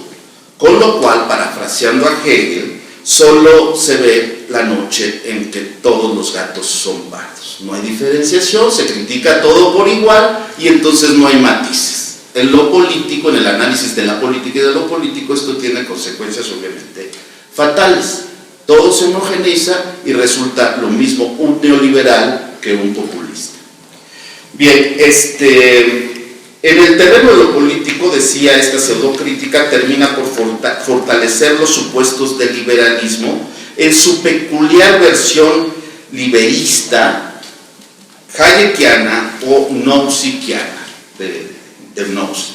con lo cual, parafraseando a Hegel, solo se ve la noche en que todos los gatos son pardos. No hay diferenciación, se critica todo por igual y entonces no hay matices. En lo político, en el análisis de la política y de lo político, esto tiene consecuencias obviamente fatales. Todo se homogeneiza y resulta lo mismo un neoliberal que un populista. Bien, en el terreno de lo político, decía esta pseudocrítica, termina por fortalecer los supuestos del liberalismo en su peculiar versión liberista, hayekiana o gnosikiana, de Gnosis.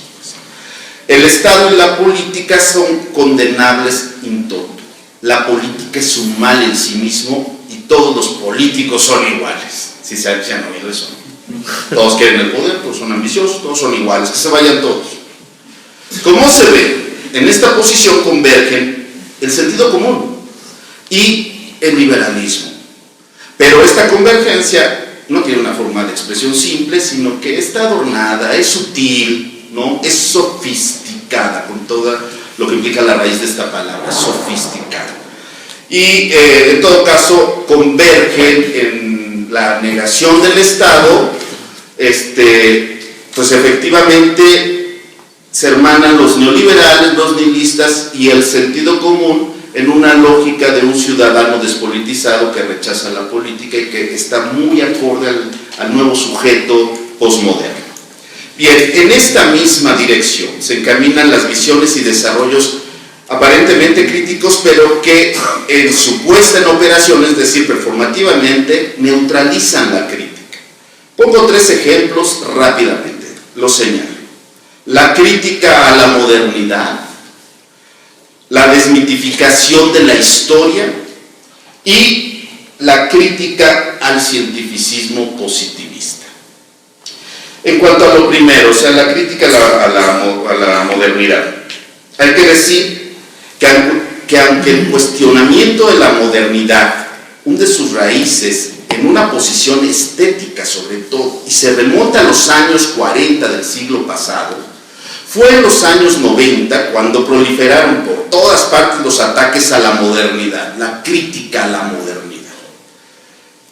El Estado y la política son condenables in toto. La política es un mal en sí mismo y todos los políticos son iguales. Si se han oído eso, ¿no? Todos quieren el poder, todos son ambiciosos, todos son iguales, que se vayan todos. Como se ve, en esta posición convergen el sentido común y el liberalismo. Pero esta convergencia no tiene una forma de expresión simple, sino que está adornada, es sutil, ¿no? Es sofisticada, con todo lo que implica la raíz de esta palabra, sofisticada. y en todo caso convergen en la negación del Estado, pues efectivamente se hermanan los neoliberales, los nihilistas y el sentido común en una lógica de un ciudadano despolitizado que rechaza la política y que está muy acorde al nuevo sujeto posmoderno. Bien, en esta misma dirección se encaminan las visiones y desarrollos aparentemente críticos, pero que en su puesta en operación, es decir, performativamente, neutralizan la crítica. Pongo 3 ejemplos rápidamente, los señalo. La crítica a la modernidad, la desmitificación de la historia y la crítica al cientificismo positivista. En cuanto a lo primero, o sea, la crítica a la modernidad, hay que decir que aunque el cuestionamiento de la modernidad hunde sus raíces en una posición estética sobre todo, y se remonta a los años 40 del siglo pasado, fue en los años 90 cuando proliferaron por todas partes los ataques a la modernidad, la crítica a la modernidad,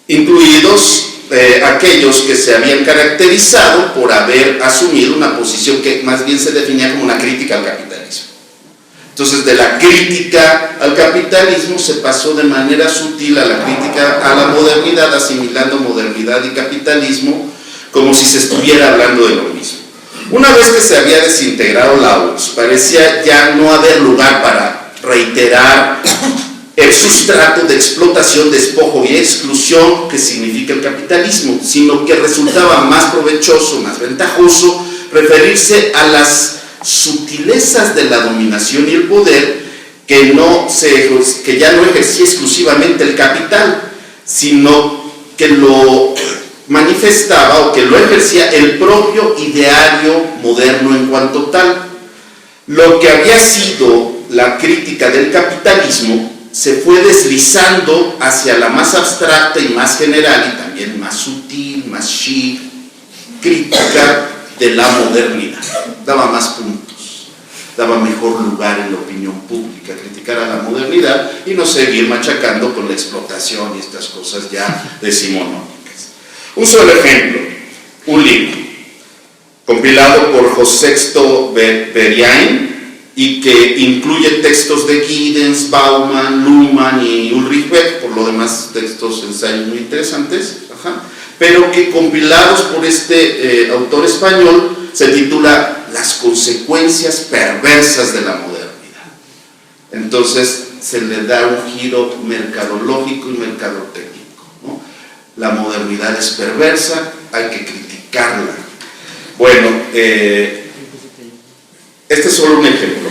incluidos aquellos que se habían caracterizado por haber asumido una posición que más bien se definía como una crítica al capitalismo. Entonces, de la crítica al capitalismo se pasó de manera sutil a la crítica a la modernidad, asimilando modernidad y capitalismo como si se estuviera hablando de lo mismo. Una vez que se había desintegrado la URSS, parecía ya no haber lugar para reiterar el sustrato de explotación, despojo y exclusión que significa el capitalismo, sino que resultaba más provechoso, más ventajoso referirse a las sutilezas de la dominación y el poder que ya no ejercía exclusivamente el capital, sino que lo manifestaba o que lo ejercía el propio ideario moderno en cuanto tal. Lo que había sido la crítica del capitalismo se fue deslizando hacia la más abstracta y más general y también más sutil, más chic, crítica de la modernidad. Daba más puntos, daba mejor lugar en la opinión pública, criticar a la modernidad y no seguir machacando con la explotación y estas cosas ya decimonónicas. Un solo ejemplo, un libro compilado por José Sexto Beriain y que incluye textos de Giddens, Bauman, Luhmann y Ulrich Beck, por lo demás textos, ensayos muy interesantes, pero que compilados por este autor español se titula Las consecuencias perversas de la modernidad. Entonces se le da un giro mercadológico y mercadotécnico, ¿no? La modernidad es perversa, hay que criticarla. Bueno, este es solo un ejemplo.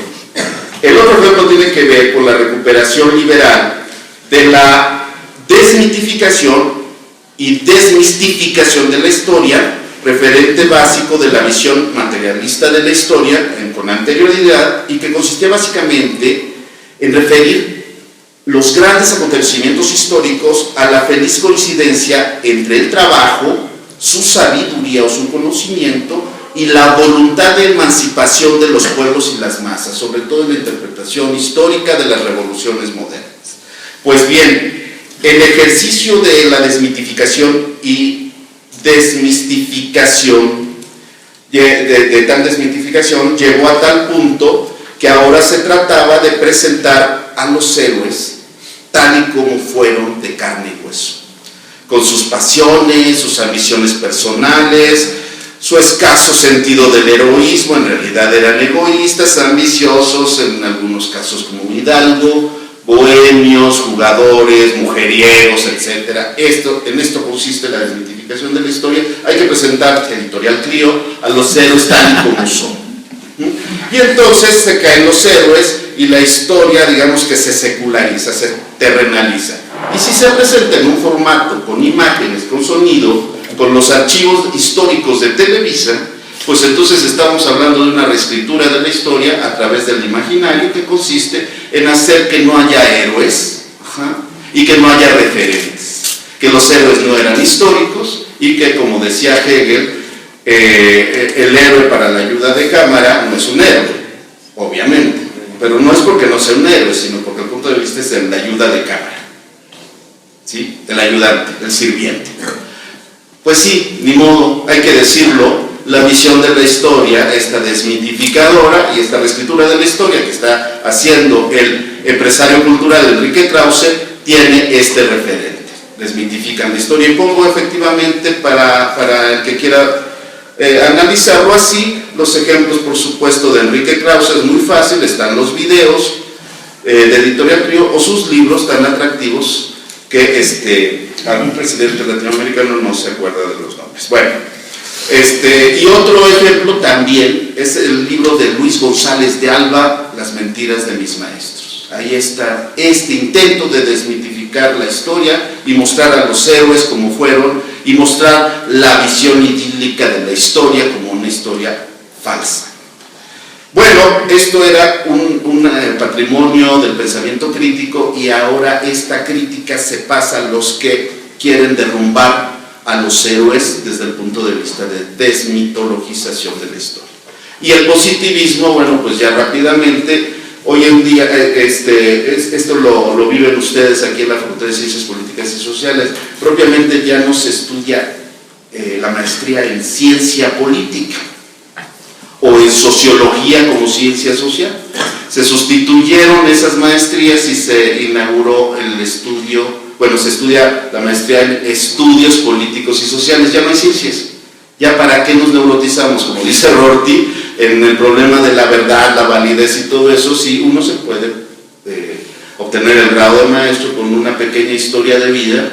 El otro ejemplo tiene que ver con la recuperación liberal de la desmitificación y desmistificación de la historia, referente básico de la visión materialista de la historia con anterioridad, y que consistía básicamente en referir los grandes acontecimientos históricos a la feliz coincidencia entre el trabajo, su sabiduría o su conocimiento y la voluntad de emancipación de los pueblos y las masas, sobre todo en la interpretación histórica de las revoluciones modernas. Pues bien, el ejercicio de la desmitificación y desmistificación, de tal desmitificación, llegó a tal punto que ahora se trataba de presentar a los héroes tal y como fueron, de carne y hueso, con sus pasiones, sus ambiciones personales, su escaso sentido del heroísmo. En realidad eran egoístas, ambiciosos, en algunos casos como Hidalgo, bohemios, jugadores, mujeriegos, etc. En esto consiste la desmitificación de la historia. Hay que presentar, editorial Clio, a los héroes tal y como son. Y entonces se caen los héroes y la historia, digamos que se seculariza, se terrenaliza. Y si se presenta en un formato con imágenes, con sonido, con los archivos históricos de Televisa, pues entonces estamos hablando de una reescritura de la historia a través del imaginario, que consiste en hacer que no haya héroes y que no haya referentes, que los héroes no eran históricos y que, como decía Hegel, el héroe para la ayuda de cámara no es un héroe, obviamente, pero no es porque no sea un héroe, sino porque el punto de vista es el de ayuda de cámara, ¿sí? El ayudante, el sirviente. Pues sí, ni modo, hay que decirlo, la visión de la historia, esta desmitificadora y esta reescritura de la historia que está haciendo el empresario cultural Enrique Krause, tiene este referente. Desmitifican la historia y pongo efectivamente para el que quiera analizarlo así, los ejemplos por supuesto de Enrique Krause. Es muy fácil, están los videos de Editorial Trío o sus libros tan atractivos que algún presidente latinoamericano no se acuerda de los nombres. Bueno, y otro ejemplo también es el libro de Luis González de Alba, Las mentiras de mis maestros. Ahí está este intento de desmitificar la historia y mostrar a los héroes como fueron y mostrar la visión idílica de la historia como una historia falsa. Bueno, esto era un patrimonio del pensamiento crítico y ahora esta crítica se pasa a los que quieren derrumbar a los héroes desde el punto de vista de desmitologización de la historia. Y el positivismo, bueno, pues ya rápidamente, hoy en día, esto lo viven ustedes aquí en la Facultad de Ciencias Políticas y Sociales, propiamente ya no se estudia la maestría en ciencia política o en sociología como ciencia social. Se sustituyeron esas maestrías y se inauguró el estudio, bueno, se estudia la maestría en estudios políticos y sociales, ya no hay ciencias. Ya para qué nos neurotizamos, como dice Rorty, en el problema de la verdad, la validez y todo eso, si uno se puede obtener el grado de maestro con una pequeña historia de vida,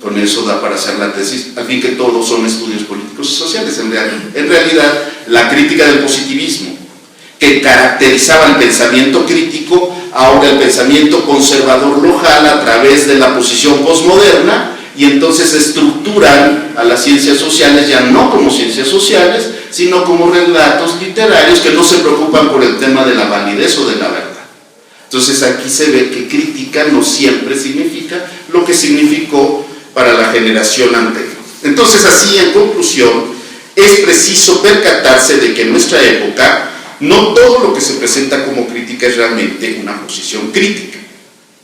con eso da para hacer la tesis, al fin que todos son estudios políticos y sociales. En realidad, la crítica del positivismo, que caracterizaba el pensamiento crítico, ahora el pensamiento conservador lo jala a través de la posición posmoderna, y entonces estructuran a las ciencias sociales ya no como ciencias sociales, sino como relatos literarios que no se preocupan por el tema de la validez o de la verdad. Entonces aquí se ve que crítica no siempre significa lo que significó para la generación anterior. Entonces así, en conclusión, es preciso percatarse de que en nuestra época no todo lo que se presenta como crítica es realmente una posición crítica.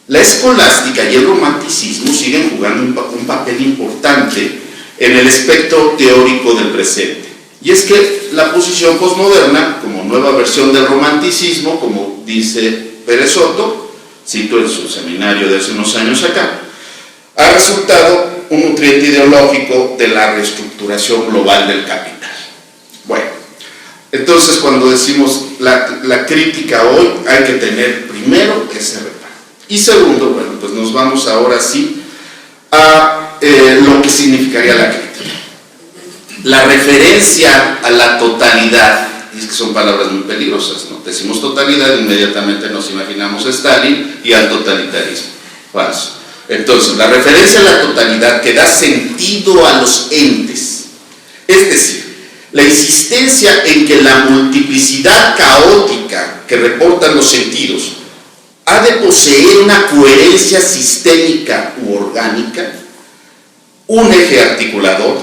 La escolástica y el romanticismo siguen jugando un papel importante en el espectro teórico del presente. Y es que la posición posmoderna, como nueva versión del romanticismo, como dice Pérez Soto, cito en su seminario de hace unos años acá, ha resultado un nutriente ideológico de la reestructuración global del capital. Bueno, entonces cuando decimos la crítica hoy, hay que tener primero ese reparo. Y segundo, bueno, pues nos vamos ahora sí a lo que significaría la crítica. La referencia a la totalidad, y es que son palabras muy peligrosas, ¿no? Decimos totalidad, inmediatamente nos imaginamos a Stalin y al totalitarismo. Falso. Entonces, la referencia a la totalidad que da sentido a los entes, es decir, la insistencia en que la multiplicidad caótica que reportan los sentidos ha de poseer una coherencia sistémica u orgánica, un eje articulador,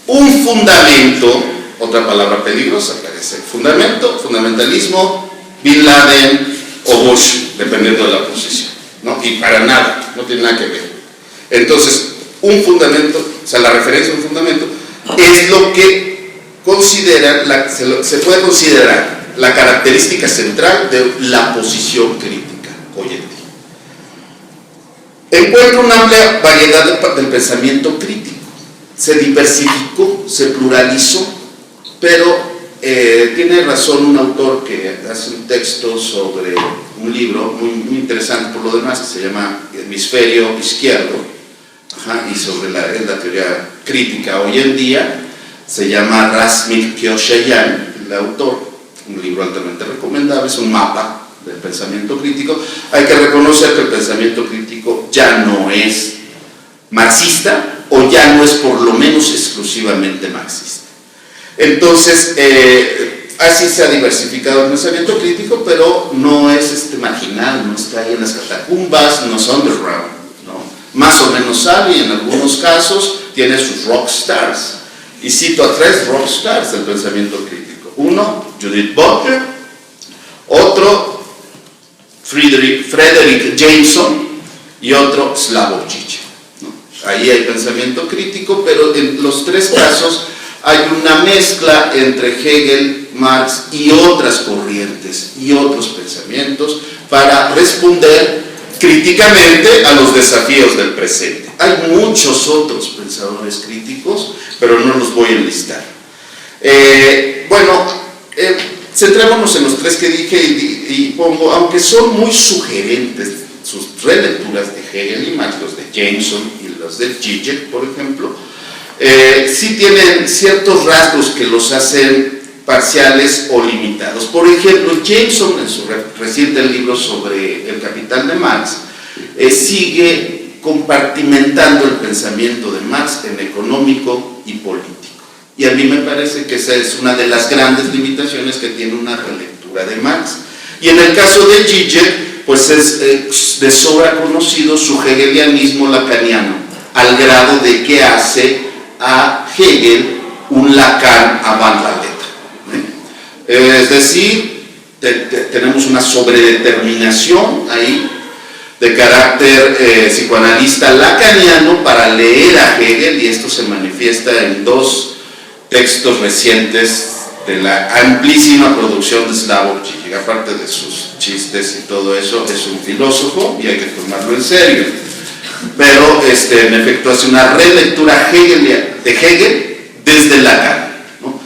un fundamento, otra palabra peligrosa parece, fundamento, fundamentalismo, Bin Laden o Bush, dependiendo de la posición, ¿no? Y para nada, no tiene nada que ver. Entonces, un fundamento, o sea, la referencia a un fundamento, es lo que considera, se puede considerar la característica central de la posición crítica hoy en día. Encuentra una amplia variedad del pensamiento crítico, se diversificó, se pluralizó, pero tiene razón un autor que hace un texto sobre un libro muy interesante por lo demás, que se llama Hemisferio Izquierdo, y sobre la teoría crítica hoy en día, se llama Razmik Keoshayan, el autor, un libro altamente recomendable, es un mapa del pensamiento crítico. Hay que reconocer que el pensamiento crítico ya no es marxista, o ya no es por lo menos exclusivamente marxista. Entonces, así se ha diversificado el pensamiento crítico, pero no es marginal, no está ahí en las catacumbas, no es underground, ¿no? Más o menos sabe, y en algunos casos tiene sus rock stars. Y cito a 3 rock stars del pensamiento crítico. Uno, Judith Butler; otro, Frederick Jameson y otro Slavoj Žižek, ¿no? Ahí hay pensamiento crítico, pero en los tres casos hay una mezcla entre Hegel, Marx y otras corrientes y otros pensamientos para responder críticamente a los desafíos del presente. Hay muchos otros pensadores críticos, pero no los voy a enlistar. Centrémonos en los tres que dije y pongo, aunque son muy sugerentes sus relecturas de Hegel y Marx, los de Jameson y los de Žižek, por ejemplo, sí tienen ciertos rasgos que los hacen parciales o limitados. Por ejemplo, Jameson, en su reciente libro sobre el capital de Marx, sigue compartimentando el pensamiento de Marx en económico y político. Y a mí me parece que esa es una de las grandes limitaciones que tiene una relectura de Marx. Y en el caso de Žižek, pues es de sobra conocido su hegelianismo lacaniano, al grado de que hace a Hegel un Lacan avant la letra. Es decir, tenemos una sobredeterminación ahí de carácter psicoanalista lacaniano para leer a Hegel, y esto se manifiesta en dos textos recientes de la amplísima producción de Slavoj Žižek. Aparte de sus chistes y todo eso, es un filósofo y hay que tomarlo en serio, pero en efecto hace una relectura de Hegel desde Lacan, ¿no?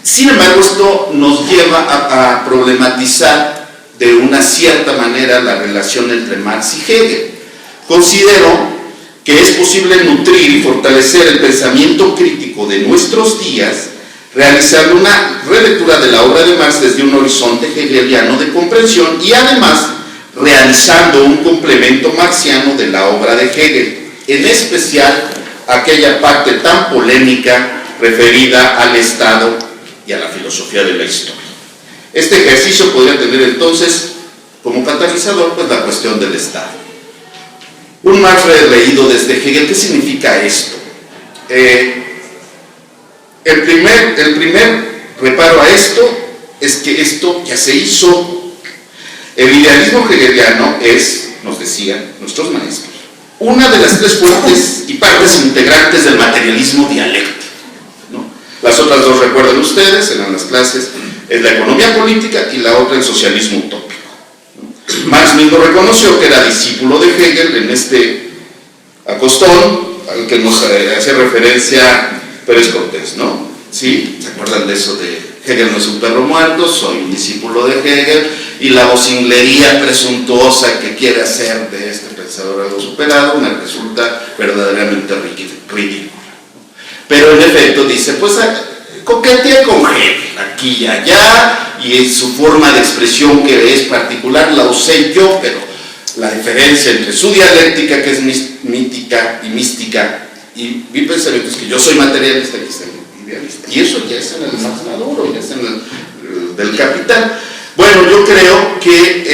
Sin embargo, esto nos lleva a problematizar de una cierta manera la relación entre Marx y Hegel. Considero que es posible nutrir y fortalecer el pensamiento crítico de nuestros días realizando una relectura de la obra de Marx desde un horizonte hegeliano de comprensión y además realizando un complemento marxiano de la obra de Hegel, en especial aquella parte tan polémica referida al Estado y a la filosofía de la historia. Este ejercicio podría tener entonces como catalizador pues la cuestión del Estado. Un Marx releído desde Hegel, ¿qué significa esto? El primer reparo a esto es que esto ya se hizo. El idealismo hegeliano es, nos decían nuestros maestros, una de las tres fuentes y partes integrantes del materialismo dialéctico, ¿no? Las otras dos, recuerden ustedes, eran las clases, es la economía política y la otra el socialismo utópico, ¿no? Marx mismo reconoció que era discípulo de Hegel en este acostón al que nos hace referencia Pérez Cortés, ¿no? ¿Sí? ¿Se acuerdan de eso de Hegel no es un perro muerto, soy un discípulo de Hegel, y la vocinglería presuntuosa que quiere hacer de este pensador algo superado me resulta verdaderamente ridícula? Pero en efecto dice, pues coquetea con Hegel aquí y allá, y su forma de expresión que es particular la usé yo, pero la diferencia entre su dialéctica, que es mítica y mística, y mi pensamiento es que yo soy materialista y usted idealista, y eso ya es en el Marx maduro, ya es en el del Capital. Bueno, yo creo que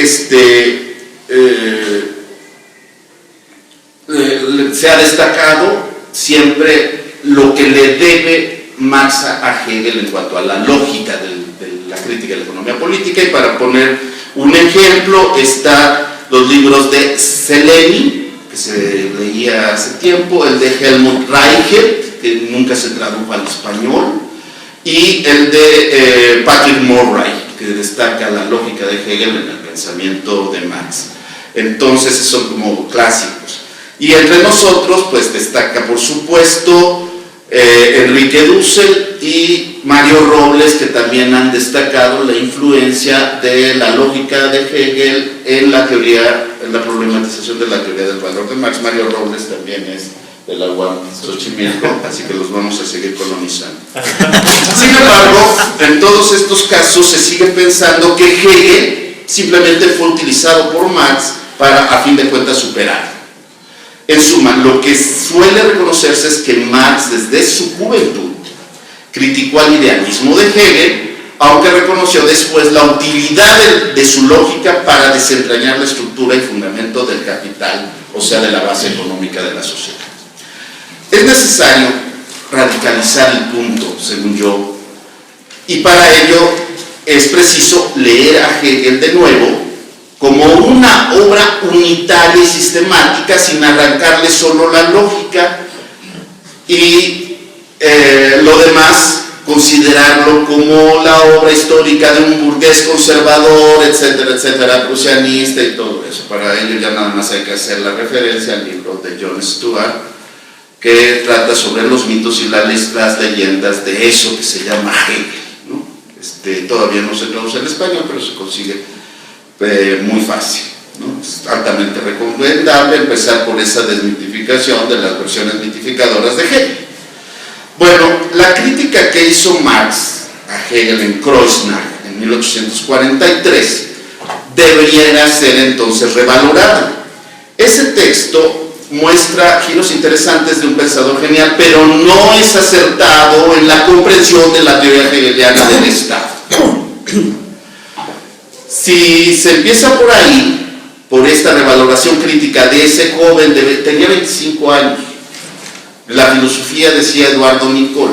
se ha destacado siempre lo que le debe Marx a Hegel en cuanto a la lógica de la crítica de la economía política, y para poner un ejemplo está los libros de Seleni, que se leía hace tiempo, el de Helmut Reichert, que nunca se tradujo al español, y el de Patrick Murray, que destaca la lógica de Hegel en el pensamiento de Marx. Entonces son como clásicos. Y entre nosotros pues destaca por supuesto Enrique Dussel y Mario Robles, que también han destacado la influencia de la lógica de Hegel en la teoría, en la problematización de la teoría del valor de Marx. Mario Robles también es de la UAM Xochimilco, así que los vamos a seguir colonizando. Sin embargo, en todos estos casos se sigue pensando que Hegel simplemente fue utilizado por Marx para, a fin de cuentas, superar. En suma, lo que suele reconocerse es que Marx, desde su juventud, criticó al idealismo de Hegel, aunque reconoció después la utilidad de su lógica para desentrañar la estructura y fundamento del capital, o sea, de la base económica de la sociedad. Es necesario radicalizar el punto, según yo, y para ello es preciso leer a Hegel de nuevo como una obra unitaria y sistemática, sin arrancarle solo la lógica, y lo demás considerarlo como la obra histórica de un burgués conservador, etcétera, etcétera, prusianista y todo eso. Para ello ya nada más hay que hacer la referencia al libro de Jon Stewart, que trata sobre los mitos y las leyendas de eso que se llama Hegel, ¿no? Todavía no se traduce al español, pero se consigue muy fácil, ¿no? Es altamente recomendable empezar por esa desmitificación de las versiones mitificadoras de Hegel. Bueno, la crítica que hizo Marx a Hegel en Kreuznach en 1843 debería ser entonces revalorada. Ese texto muestra giros interesantes de un pensador genial, pero no es acertado en la comprensión de la teoría hegeliana del Estado. Si se empieza por ahí, por esta revaloración crítica de ese joven, tenía 25 años, la filosofía, decía Eduardo Nicol,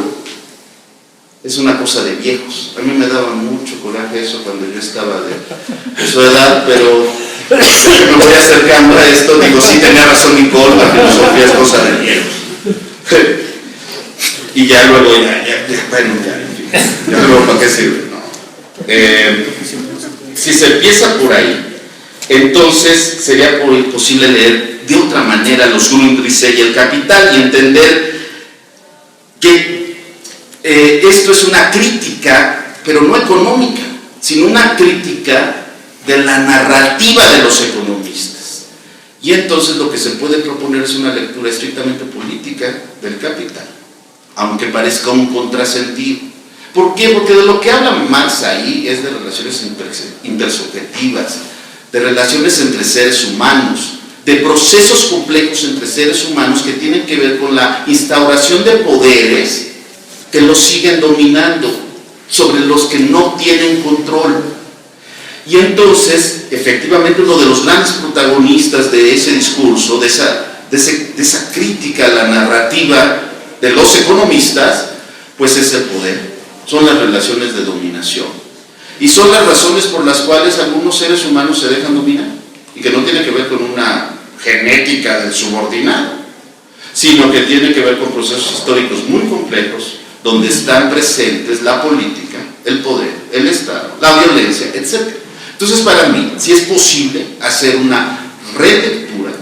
es una cosa de viejos. A mí me daba mucho coraje eso cuando yo estaba de su edad, pero me voy acercando a esto, digo, sí tenía razón Nicol, la filosofía es cosa de viejos. Y ya luego, bueno, ya luego, ¿para qué sirve? No. Si se empieza por ahí, entonces sería posible leer de otra manera los Grundrisse y el Capital y entender que esto es una crítica, pero no económica, sino una crítica de la narrativa de los economistas. Y entonces lo que se puede proponer es una lectura estrictamente política del Capital, aunque parezca un contrasentido. ¿Por qué? Porque de lo que habla Marx ahí es de relaciones intersubjetivas, de relaciones entre seres humanos, de procesos complejos entre seres humanos que tienen que ver con la instauración de poderes que los siguen dominando, sobre los que no tienen control. Y entonces, efectivamente, uno de los grandes protagonistas de ese discurso, de esa crítica a la narrativa de los economistas, pues es el poder, son las relaciones de dominación. Y son las razones por las cuales algunos seres humanos se dejan dominar, y que no tiene que ver con una genética del subordinado, sino que tiene que ver con procesos históricos muy complejos, donde están presentes la política, el poder, el Estado, la violencia, etc. Entonces, para mí, sí es posible hacer una relectura,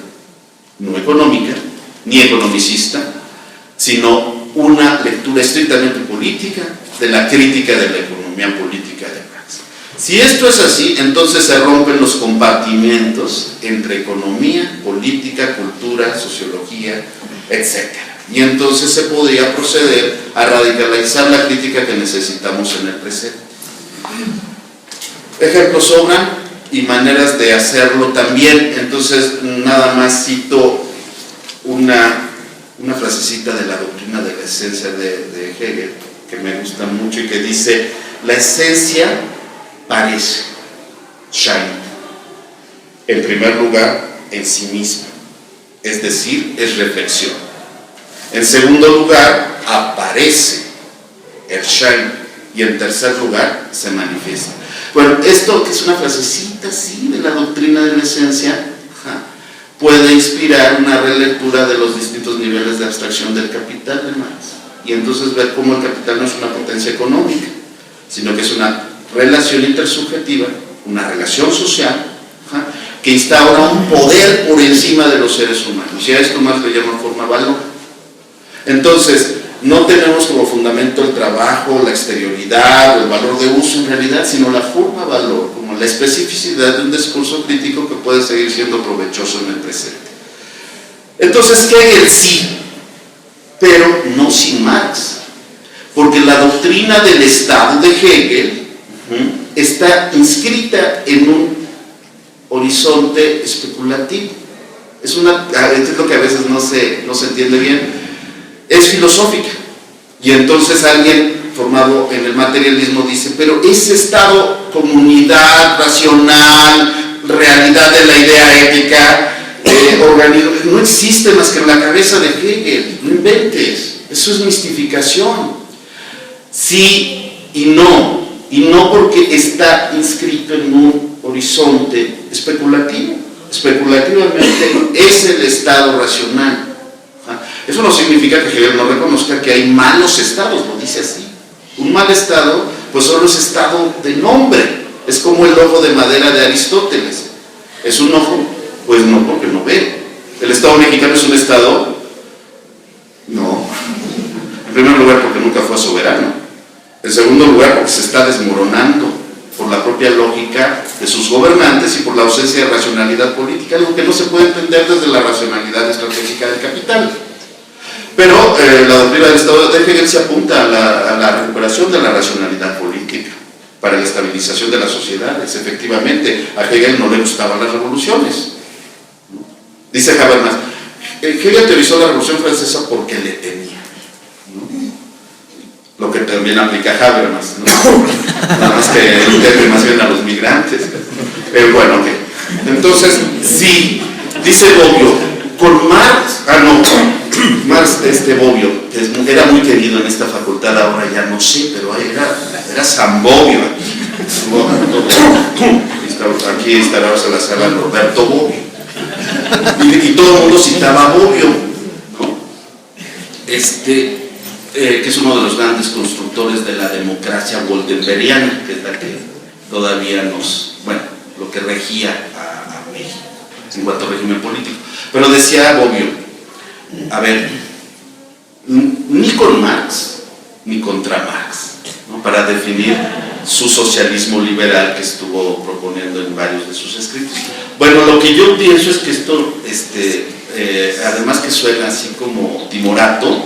no económica, ni economicista, sino una lectura estrictamente política de la crítica de la economía política de Marx. Si esto es así, entonces se rompen los compartimentos entre economía, política, cultura, sociología, etc. Y entonces se podría proceder a radicalizar la crítica que necesitamos en el presente. Ejemplos sobran y maneras de hacerlo también. Entonces, nada más cito una frasecita de la doctrina de la esencia de Hegel, que me gusta mucho y que dice: la esencia parece, shine, en primer lugar, en sí misma, es decir, es reflexión. En segundo lugar, aparece el shine, y en tercer lugar, se manifiesta. Bueno, esto que es una frasecita así de la doctrina de la esencia, puede inspirar una relectura de los distintos niveles de abstracción del capital de Marx, y entonces ver cómo el capital no es una potencia económica, sino que es una relación intersubjetiva, una relación social, que instaura un poder por encima de los seres humanos, y a esto Marx le llama forma-valor. Entonces, no tenemos como fundamento el trabajo, la exterioridad o el valor de uso en realidad, sino la forma-valor, como la especificidad de un discurso crítico que puede seguir siendo provechoso en el presente. Entonces, Hegel sí, pero no sin Marx, porque la doctrina del Estado de Hegel está inscrita en un horizonte especulativo. Es lo que a veces no se entiende bien. Es filosófica, y entonces alguien formado en el materialismo dice: pero ese estado, comunidad, racional, realidad de la idea ética, organismo, no existe más que en la cabeza de Hegel. No inventes, eso es mistificación. Sí y no porque está inscrito en un horizonte especulativo relativamente es el estado racional. Eso no significa que Hegel no reconozca que hay malos estados, lo dice así. Un mal estado, pues solo es estado de nombre. Es como el ojo de madera de Aristóteles. ¿Es un ojo? Pues no, porque no ve. ¿El Estado mexicano es un estado? No. En primer lugar, porque nunca fue soberano. En segundo lugar, porque se está desmoronando por la propia lógica de sus gobernantes y por la ausencia de racionalidad política, algo que no se puede entender desde la racionalidad estratégica del capital. Pero la doctrina del Estado de Hegel se apunta a la recuperación de la racionalidad política para la estabilización de las sociedades. Efectivamente, a Hegel no le gustaban las revoluciones. Dice Habermas, Hegel teorizó la Revolución Francesa porque le temía, ¿no? Lo que también aplica a Habermas, ¿no? Nada más que teme más bien a los migrantes. Bueno, okay. Entonces, sí, dice Bobbio, con Marx, Marx, Bobbio, que era muy querido en esta facultad, ahora ya no sé, pero era San Bobbio. Aquí estará en la sala Roberto Bobbio. Y todo el mundo citaba a Bobbio, ¿no? Que es uno de los grandes constructores de la democracia bolivariana, que es la que todavía lo que regía a México en cuanto a régimen político. Pero decía Bobbio, a ver, ni con Marx ni contra Marx, ¿no? Para definir su socialismo liberal que estuvo proponiendo en varios de sus escritos. Bueno, lo que yo pienso es que esto, además que suena así como timorato,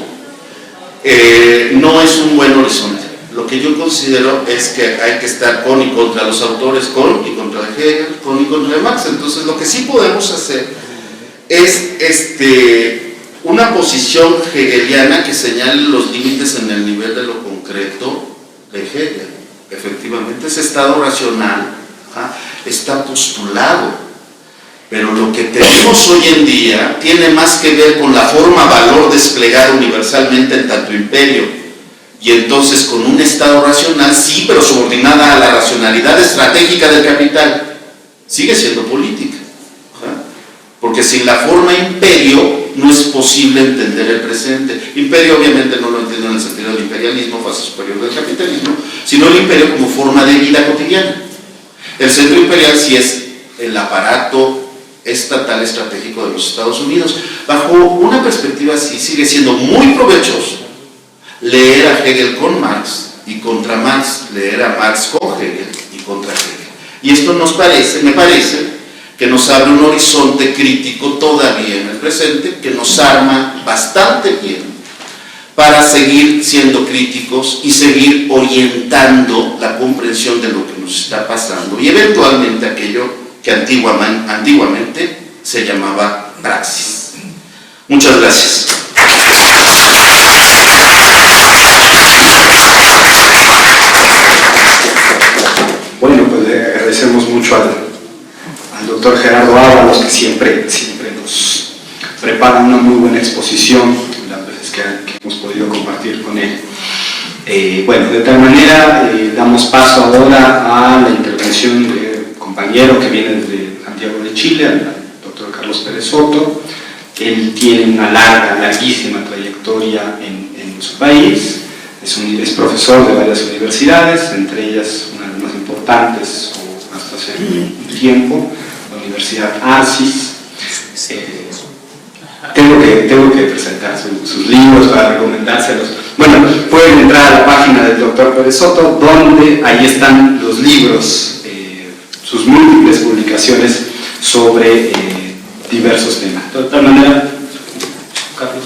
no es un buen horizonte. Lo que yo considero es que hay que estar con y contra los autores, con y contra Hegel, con y contra Marx. Entonces, lo que sí podemos hacer es una posición hegeliana que señale los límites en el nivel de lo concreto de Hegel. Efectivamente, ese estado racional está postulado, pero lo que tenemos hoy en día tiene más que ver con la forma-valor desplegada universalmente en tanto imperio, y entonces con un estado racional, sí, pero subordinada a la racionalidad estratégica del capital. Sigue siendo política, porque sin la forma imperio no es posible entender el presente. Imperio obviamente no lo entiendo en el sentido del imperialismo, fase superior del capitalismo, sino el imperio como forma de vida cotidiana. El centro imperial sí es el aparato estatal estratégico de los Estados Unidos. Bajo una perspectiva así sigue siendo muy provechoso leer a Hegel con Marx y contra Marx, leer a Marx con Hegel y contra Hegel. Y esto me parece que nos abre un horizonte crítico todavía en el presente, que nos arma bastante bien para seguir siendo críticos y seguir orientando la comprensión de lo que nos está pasando y eventualmente aquello que antiguamente se llamaba praxis. Muchas gracias. Bueno, pues le agradecemos mucho al doctor Gerardo Ábalos, que siempre nos prepara una muy buena exposición las veces que hemos podido compartir con él. Bueno, de tal manera damos paso ahora a la intervención del compañero que viene desde Santiago de Chile, al doctor Carlos Pérez Soto. Él tiene una larguísima trayectoria en su país, es profesor de varias universidades, entre ellas una de las más importantes, o hasta hace un tiempo, la Universidad ARCIS. Tengo que presentar sus libros para recomendárselos. Bueno, pueden entrar a la página del doctor Pérez Soto, donde ahí están los libros, sus múltiples publicaciones sobre diversos temas. De tal manera, Carlos.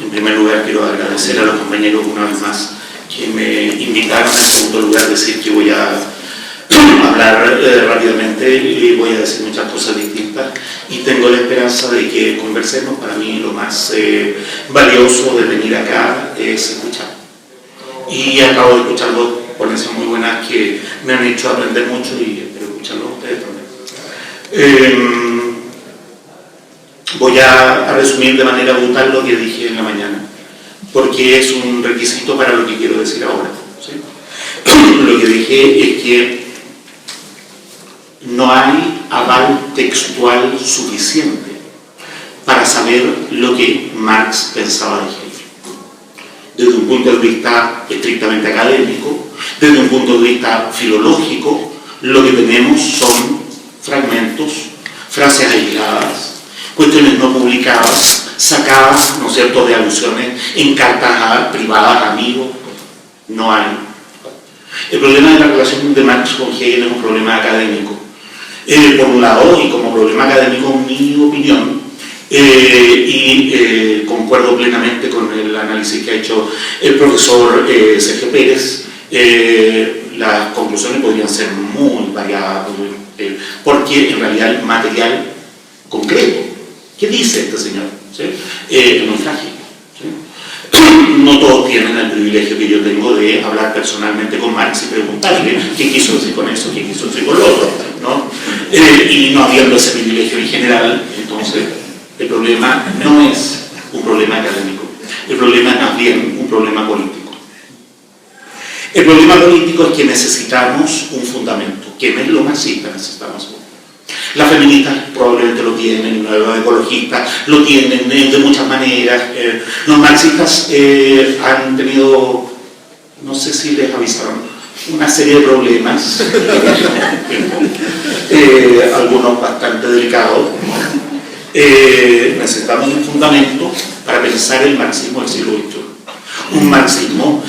En primer lugar, quiero agradecer a los compañeros una vez más que me invitaron. En segundo lugar, decir que voy a hablar rápidamente y voy a decir muchas cosas distintas y tengo la esperanza de que conversemos. Para mí lo más valioso de venir acá es escuchar, y acabo de escuchar dos ponencias muy buenas que me han hecho aprender mucho y espero escucharlo a ustedes también. Voy a resumir de manera brutal lo que dije en la mañana, porque es un requisito para lo que quiero decir ahora, ¿sí? Lo que dije es que no hay aval textual suficiente para saber lo que Marx pensaba de Hegel. Desde un punto de vista estrictamente académico, desde un punto de vista filológico, lo que tenemos son fragmentos, frases aisladas, cuestiones no publicadas, sacadas, ¿no es cierto?, de alusiones en cartas privadas a amigos. No hay. El problema de la relación de Marx con Hegel es un problema académico. Por un lado, y como problema académico, mi opinión, concuerdo plenamente con el análisis que ha hecho el profesor Sergio Pérez, las conclusiones podrían ser muy variadas, porque en realidad el material concreto, ¿qué dice este señor? ¿Sí? Es muy frágil. ¿Sí? No todos tienen el privilegio que yo tengo de hablar personalmente con Marx y preguntarle qué quiso decir con eso, qué quiso decir con lo otro, ¿no? Y no habiendo ese privilegio en general, entonces el problema no es un problema académico, el problema es más bien un problema político. El problema político es que necesitamos un fundamento, que no es lo marxista, necesitamos uno. Las feministas probablemente lo tienen, los ecologistas lo tienen de muchas maneras. Los marxistas han tenido, no sé si les avisaron, una serie de problemas, algunos bastante delicados. Necesitamos un fundamento para pensar el marxismo del siglo XXI. Un marxismo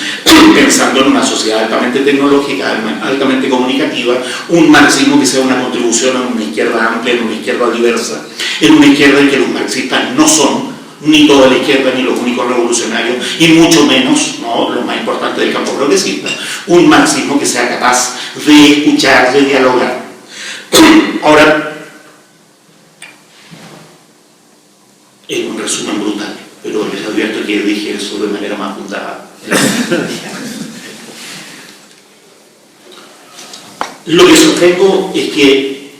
pensando en una sociedad altamente tecnológica, altamente comunicativa, un marxismo que sea una contribución a una izquierda amplia, en una izquierda diversa, en una izquierda en que los marxistas no son ni toda la izquierda ni los únicos revolucionarios, y mucho menos, ¿no?, lo más importante del campo progresista. Un marxismo que sea capaz de escuchar, de dialogar. Ahora, es un resumen brutal, pero les advierto que dije eso de manera más fundada. Lo que sostengo es que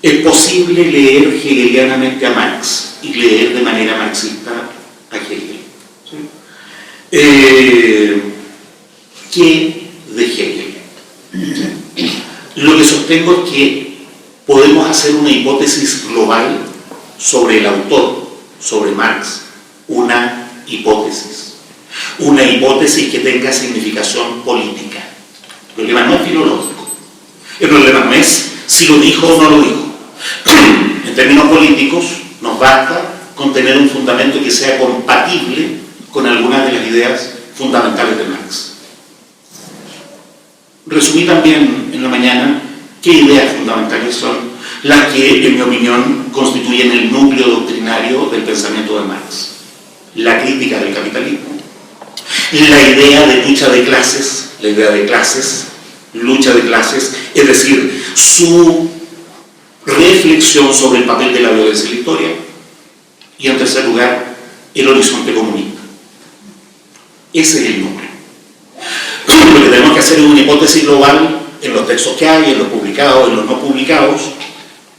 es posible leer hegelianamente a Marx y leer de manera marxista a Hegel. ¿Sí? ¿Qué de Hegel? Lo que sostengo es que podemos hacer una hipótesis global sobre el autor, sobre Marx, una hipótesis que tenga significación política. El problema no es filológico, el problema no es si lo dijo o no lo dijo. En términos políticos nos basta con tener un fundamento que sea compatible con algunas de las ideas fundamentales de Marx. Resumí también en la mañana qué ideas fundamentales son las que, en mi opinión, constituyen el núcleo doctrinario del pensamiento de Marx. La crítica del capitalismo, la idea de lucha de clases, lucha de clases, es decir, su reflexión sobre el papel de la violencia en la historia, y en tercer lugar, el horizonte comunista. Ese es el núcleo. Lo que tenemos que hacer es una hipótesis global en los textos que hay, en los publicados, en los no publicados,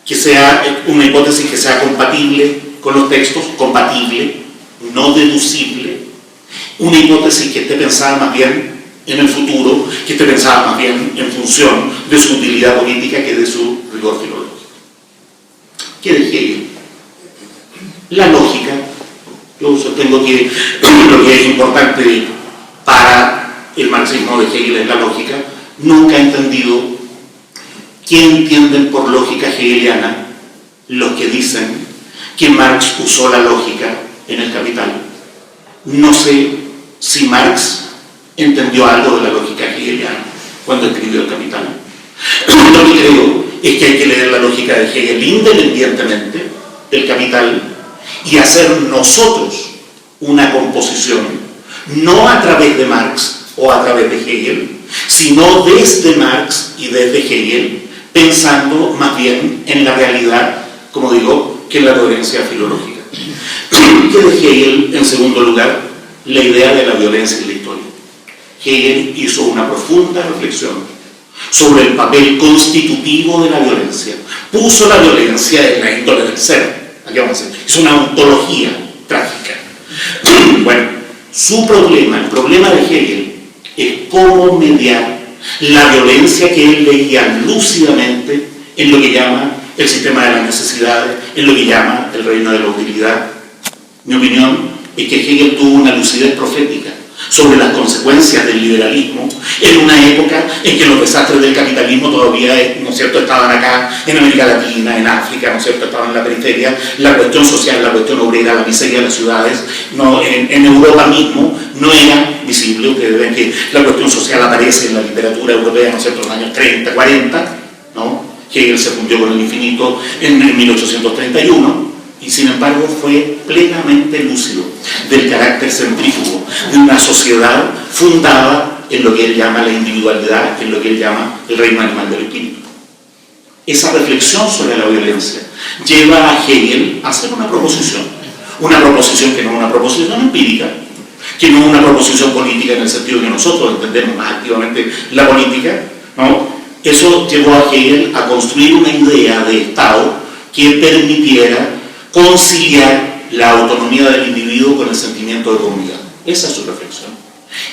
que sea una hipótesis que sea compatible con los textos, compatible, no deducible, una hipótesis que esté pensada más bien en el futuro, que esté pensada más bien en función de su utilidad política que de su rigor filológico. ¿Qué de Hegel? La lógica. Yo sostengo que lo que es importante para el marxismo de Hegel es la lógica. Nunca he entendido qué entienden por lógica hegeliana los que dicen que Marx usó la lógica en el Capital. No sé si Marx entendió algo de la lógica hegeliana cuando escribió el Capital. Lo que creo es que hay que leer la lógica de Hegel independientemente del Capital y hacer nosotros una composición, no a través de Marx o a través de Hegel, sino desde Marx y desde Hegel, pensando más bien en la realidad, como digo, que en la coherencia filológica. ¿Qué de Hegel? En segundo lugar, la idea de la violencia en la historia. Hegel hizo una profunda reflexión sobre el papel constitutivo de la violencia. Puso la violencia en la índole del ser. Aquí vamos a decir, es una ontología trágica. Bueno, su problema, el problema de Hegel, es cómo mediar la violencia que él veía lúcidamente en lo que llama el sistema de las necesidades, en lo que llama el reino de la utilidad. Mi opinión es que Hegel tuvo una lucidez profética sobre las consecuencias del liberalismo en una época en que los desastres del capitalismo todavía, ¿no es cierto?, estaban acá en América Latina, en África, ¿no es cierto?, estaban en la periferia, la cuestión social, la cuestión obrera, la miseria de las ciudades, no, en Europa mismo no era visible. Ustedes ven que la cuestión social aparece en la literatura europea, ¿no es cierto?, en los años 30, 40, ¿no? Hegel se fundió con el infinito en 1831, y sin embargo fue plenamente lúcido del carácter centrífugo de una sociedad fundada en lo que él llama la individualidad, en lo que él llama el reino animal del espíritu. Esa reflexión sobre la violencia lleva a Hegel a hacer una proposición que no es una proposición empírica, que no es una proposición política en el sentido que nosotros entendemos más activamente la política, ¿no? Eso llevó a Hegel a construir una idea de Estado que permitiera conciliar la autonomía del individuo con el sentimiento de comunidad. Esa es su reflexión.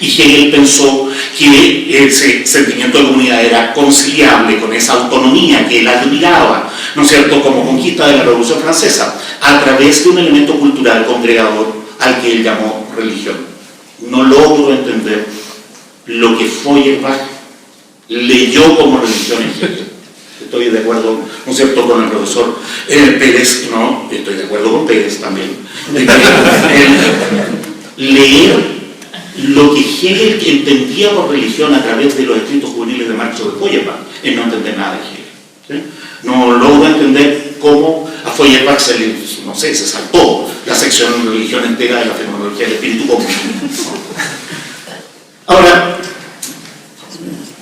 Y Hegel pensó que ese sentimiento de comunidad era conciliable con esa autonomía que él admiraba, ¿no es cierto?, como conquista de la Revolución Francesa, a través de un elemento cultural congregador al que él llamó religión. No logro entender lo que Feuerbach leyó como religión en Hegel. Estoy de acuerdo, ¿no es cierto?, con el profesor Pérez, ¿no? Estoy de acuerdo con Pérez también. Leer lo que Hegel entendía por religión a través de los escritos juveniles de Marx o de Feuerbach es no entender nada de Hegel, ¿sí? No logro entender cómo a Feuerbach se saltó la sección de religión entera de la fenomenología del espíritu común. Ahora,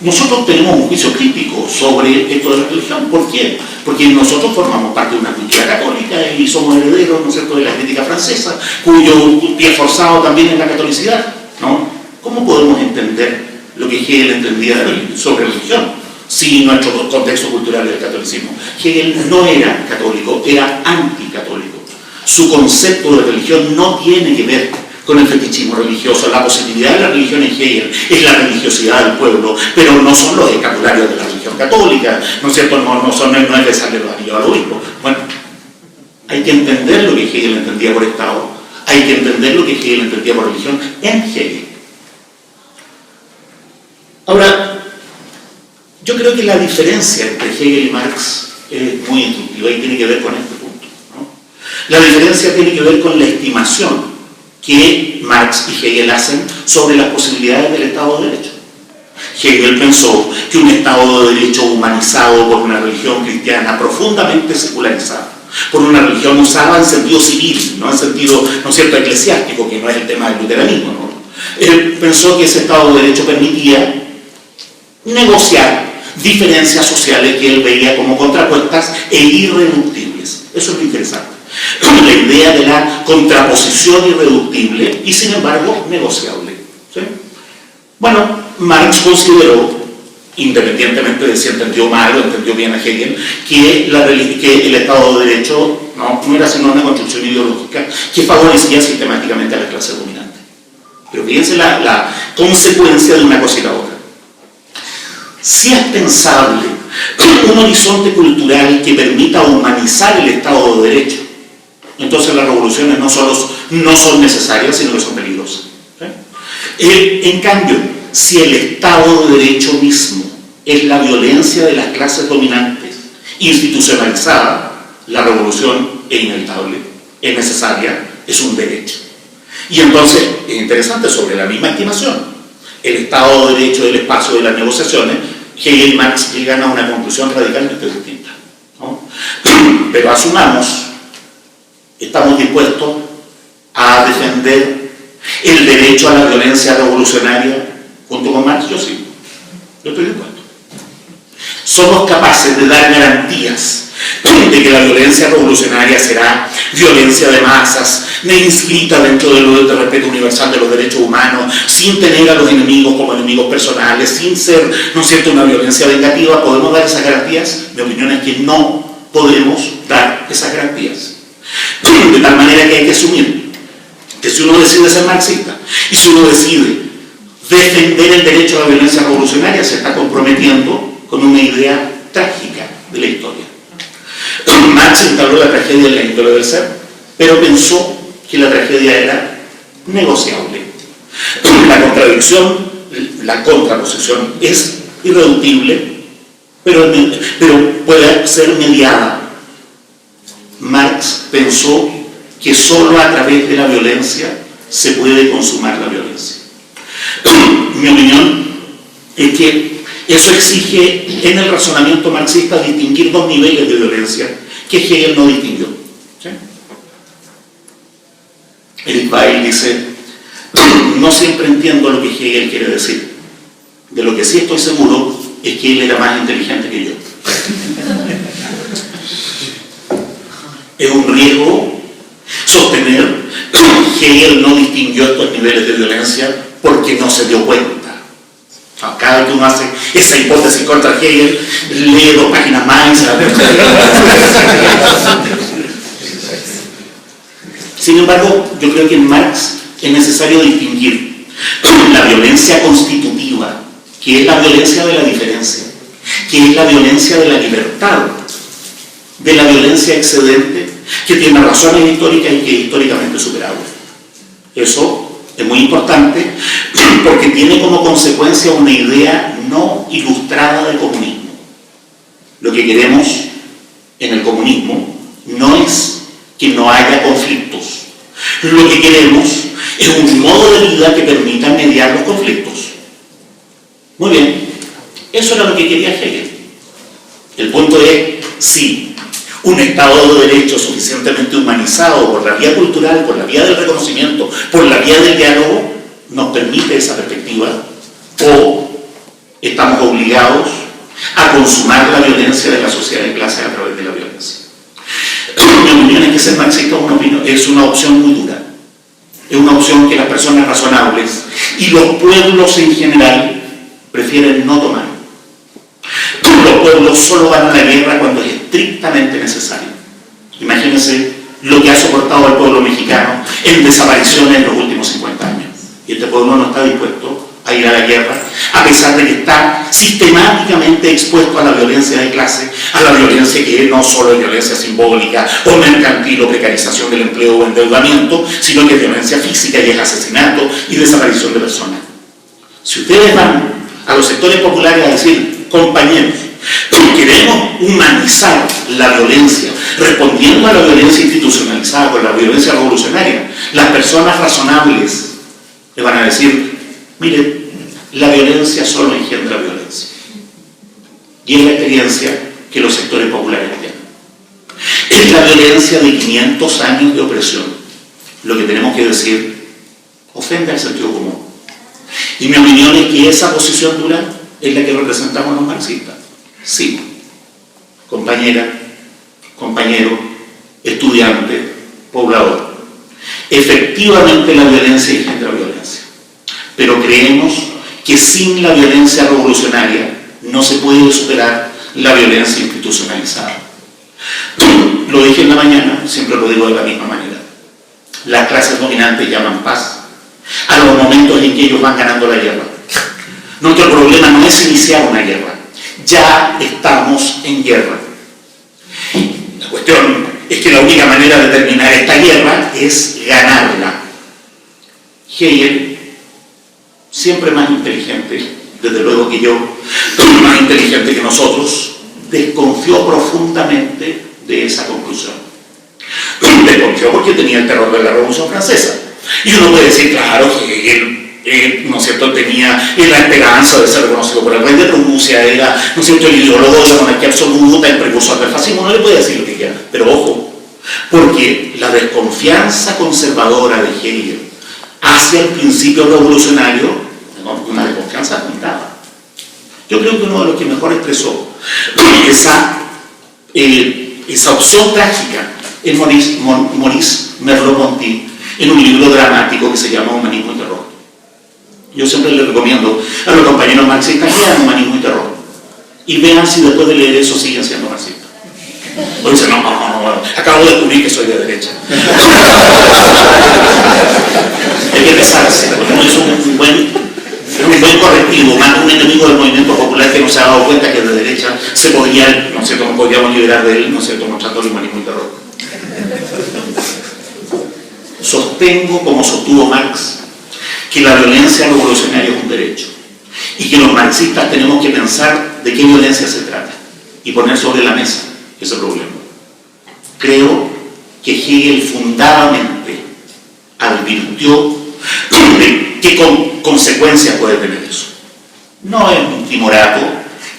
nosotros tenemos un juicio crítico sobre esto de la religión. ¿Por qué? Porque nosotros formamos parte de una cultura católica y somos herederos, ¿no es cierto?, de la crítica francesa, cuyo pie forzado también es la catolicidad, ¿no? ¿Cómo podemos entender lo que Hegel entendía sobre religión si nuestro contexto cultural es el catolicismo? Hegel no era católico, era anticatólico. Su concepto de religión no tiene que ver con el fetichismo religioso. La posibilidad de la religión en Hegel es la religiosidad del pueblo, pero no son los escapularios de la religión católica, ¿no es cierto?, no es besarle los anillos al obispo. Bueno, hay que entender lo que Hegel entendía por Estado, hay que entender lo que Hegel entendía por religión en Hegel. Ahora, yo creo que la diferencia entre Hegel y Marx es muy intuitiva y tiene que ver con este punto, ¿no? La diferencia tiene que ver con la estimación que Marx y Hegel hacen sobre las posibilidades del Estado de Derecho. Hegel pensó que un Estado de Derecho humanizado por una religión cristiana profundamente secularizada, por una religión usada en sentido civil, no en sentido, ¿no es cierto?, eclesiástico, que no es el tema del luteranismo, ¿no? Él pensó que ese Estado de Derecho permitía negociar diferencias sociales que él veía como contrapuestas e irreductibles. Eso es lo interesante. La idea de la contraposición irreductible y sin embargo negociable, ¿sí? Bueno, Marx consideró, independientemente de si entendió mal o entendió bien a Hegel, que el Estado de Derecho no era sino una construcción ideológica que favorecía sistemáticamente a la clase dominante. Pero fíjense la consecuencia de una cosa y la otra. Si es pensable un horizonte cultural que permita humanizar el Estado de Derecho, entonces las revoluciones no son necesarias, sino que son peligrosas, ¿sí? En cambio, si el Estado de Derecho mismo es la violencia de las clases dominantes institucionalizada, la revolución es inevitable, es necesaria, es un derecho. Y entonces, es interesante, sobre la misma estimación, el Estado de Derecho del espacio de las negociaciones, Hegel y Marx llegan a una conclusión radicalmente distinta, ¿no? Pero asumamos, ¿estamos dispuestos a defender el derecho a la violencia revolucionaria junto con Marx? Yo sí, yo estoy dispuesto. Somos capaces de dar garantías de que la violencia revolucionaria será violencia de masas, inscrita dentro del respeto universal de los derechos humanos, sin tener a los enemigos como enemigos personales, sin ser, ¿no es cierto?, una violencia vengativa. ¿Podemos dar esas garantías? Mi opinión es que no podemos dar esas garantías. De tal manera que hay que asumir que si uno decide ser marxista y si uno decide defender el derecho a la violencia revolucionaria, se está comprometiendo con una idea trágica de la historia. Marx instaló la tragedia en la índole del ser, pero pensó que la tragedia era negociable. La contradicción, la contraposición es irreductible, pero puede ser mediada. Marx pensó que solo a través de la violencia se puede consumar la violencia. Mi opinión es que eso exige en el razonamiento marxista distinguir dos niveles de violencia que Hegel no distinguió. ¿Sí? Eric Weil dice: no siempre entiendo lo que Hegel quiere decir. De lo que sí estoy seguro es que él era más inteligente que yo. Es un riesgo sostener que Hegel no distinguió estos niveles de violencia porque no se dio cuenta. Cada vez que uno hace esa hipótesis contra Hegel, lee 2 páginas más y se la ve. Sin embargo, yo creo que en Marx es necesario distinguir la violencia constitutiva, que es la violencia de la diferencia, que es la violencia de la libertad, de la violencia excedente, que tiene razones históricas y que es históricamente superable. Eso es muy importante porque tiene como consecuencia una idea no ilustrada de comunismo. Lo que queremos en el comunismo no es que no haya conflictos. Lo que queremos es un modo de vida que permita mediar los conflictos. Muy bien, eso era lo que quería Hegel. El punto es, sí, un Estado de Derecho suficientemente humanizado por la vía cultural, por la vía del reconocimiento, por la vía del diálogo, nos permite esa perspectiva, o estamos obligados a consumar la violencia de la sociedad de clase a través de la violencia. Mi opinión es que ser marxista es una opción muy dura. Es una opción que las personas razonables y los pueblos en general prefieren no tomar. Los pueblos solo van a la guerra cuando es estrictamente necesario. Imagínense lo que ha soportado el pueblo mexicano en desapariciones en los últimos 50 años. Y este pueblo no está dispuesto a ir a la guerra, a pesar de que está sistemáticamente expuesto a la violencia de clase, a la violencia que no solo es violencia simbólica o mercantil o precarización del empleo o endeudamiento, sino que es violencia física y es asesinato y desaparición de personas. Si ustedes van a los sectores populares a decir: compañeros, queremos humanizar la violencia, respondiendo a la violencia institucionalizada con la violencia revolucionaria, las personas razonables le van a decir: mire, la violencia solo engendra violencia. Y es la experiencia que los sectores populares tienen. Es la violencia de 500 años de opresión. Lo que tenemos que decir ofende al sentido común. Y mi opinión es que esa posición dura es la que representamos los marxistas. Sí, compañera, compañero, estudiante, poblador. Efectivamente la violencia engendra violencia, pero creemos que sin la violencia revolucionaria no se puede superar la violencia institucionalizada. Lo dije en la mañana, siempre lo digo de la misma manera. Las clases dominantes llaman paz a los momentos en que ellos van ganando la guerra. Nuestro problema no es iniciar una guerra, ya estamos en guerra. La cuestión es que la única manera de terminar esta guerra es ganarla. Hegel, siempre más inteligente, desde luego que yo, más inteligente que nosotros, desconfió profundamente de esa conclusión. Desconfió porque tenía el terror de la Revolución Francesa. Y uno puede decir, claro, Hegel, ¿no es cierto?, tenía la esperanza de ser reconocido por el rey de Prusia, era, ¿no es cierto?, el ideólogo de la monarquía absoluta, el precursor del fascismo. No le puede decir lo que quiera, pero ojo, porque la desconfianza conservadora de Hegel hacia el principio revolucionario, ¿no?, una desconfianza fundada. Yo creo que uno de los que mejor expresó esa opción trágica es Maurice Merleau-Ponty, en un libro dramático que se llama Humanismo y Terror. Yo siempre les recomiendo a los compañeros marxistas que lean Humanismo y Terror y vean si después de leer eso siguen siendo marxistas. O dicen, no, acabo de descubrir que soy de derecha. Hay que pesarse, porque es un buen correctivo, más un enemigo del movimiento popular que no se ha dado cuenta que de derecha se podría, ¿no es cierto?, podríamos liberar de él, ¿no es cierto?, mostrando el humanismo sostengo, como sostuvo Marx, que la violencia revolucionaria es un derecho y que los marxistas tenemos que pensar de qué violencia se trata y poner sobre la mesa ese problema. Creo que Hegel fundadamente advirtió de qué consecuencias puede tener eso. No es un timorato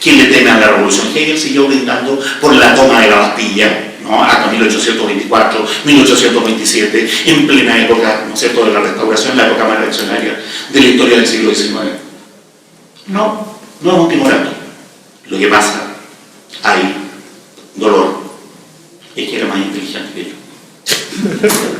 quien le teme a la revolución. Hegel siguió brindando por la toma de la Bastilla, ¿no?, hasta 1824, 1827, en plena época, ¿no es cierto?, de la Restauración, la época más reaccionaria de la historia del siglo XIX. No es un timorato. Lo que pasa, hay dolor, es que era más inteligente que yo.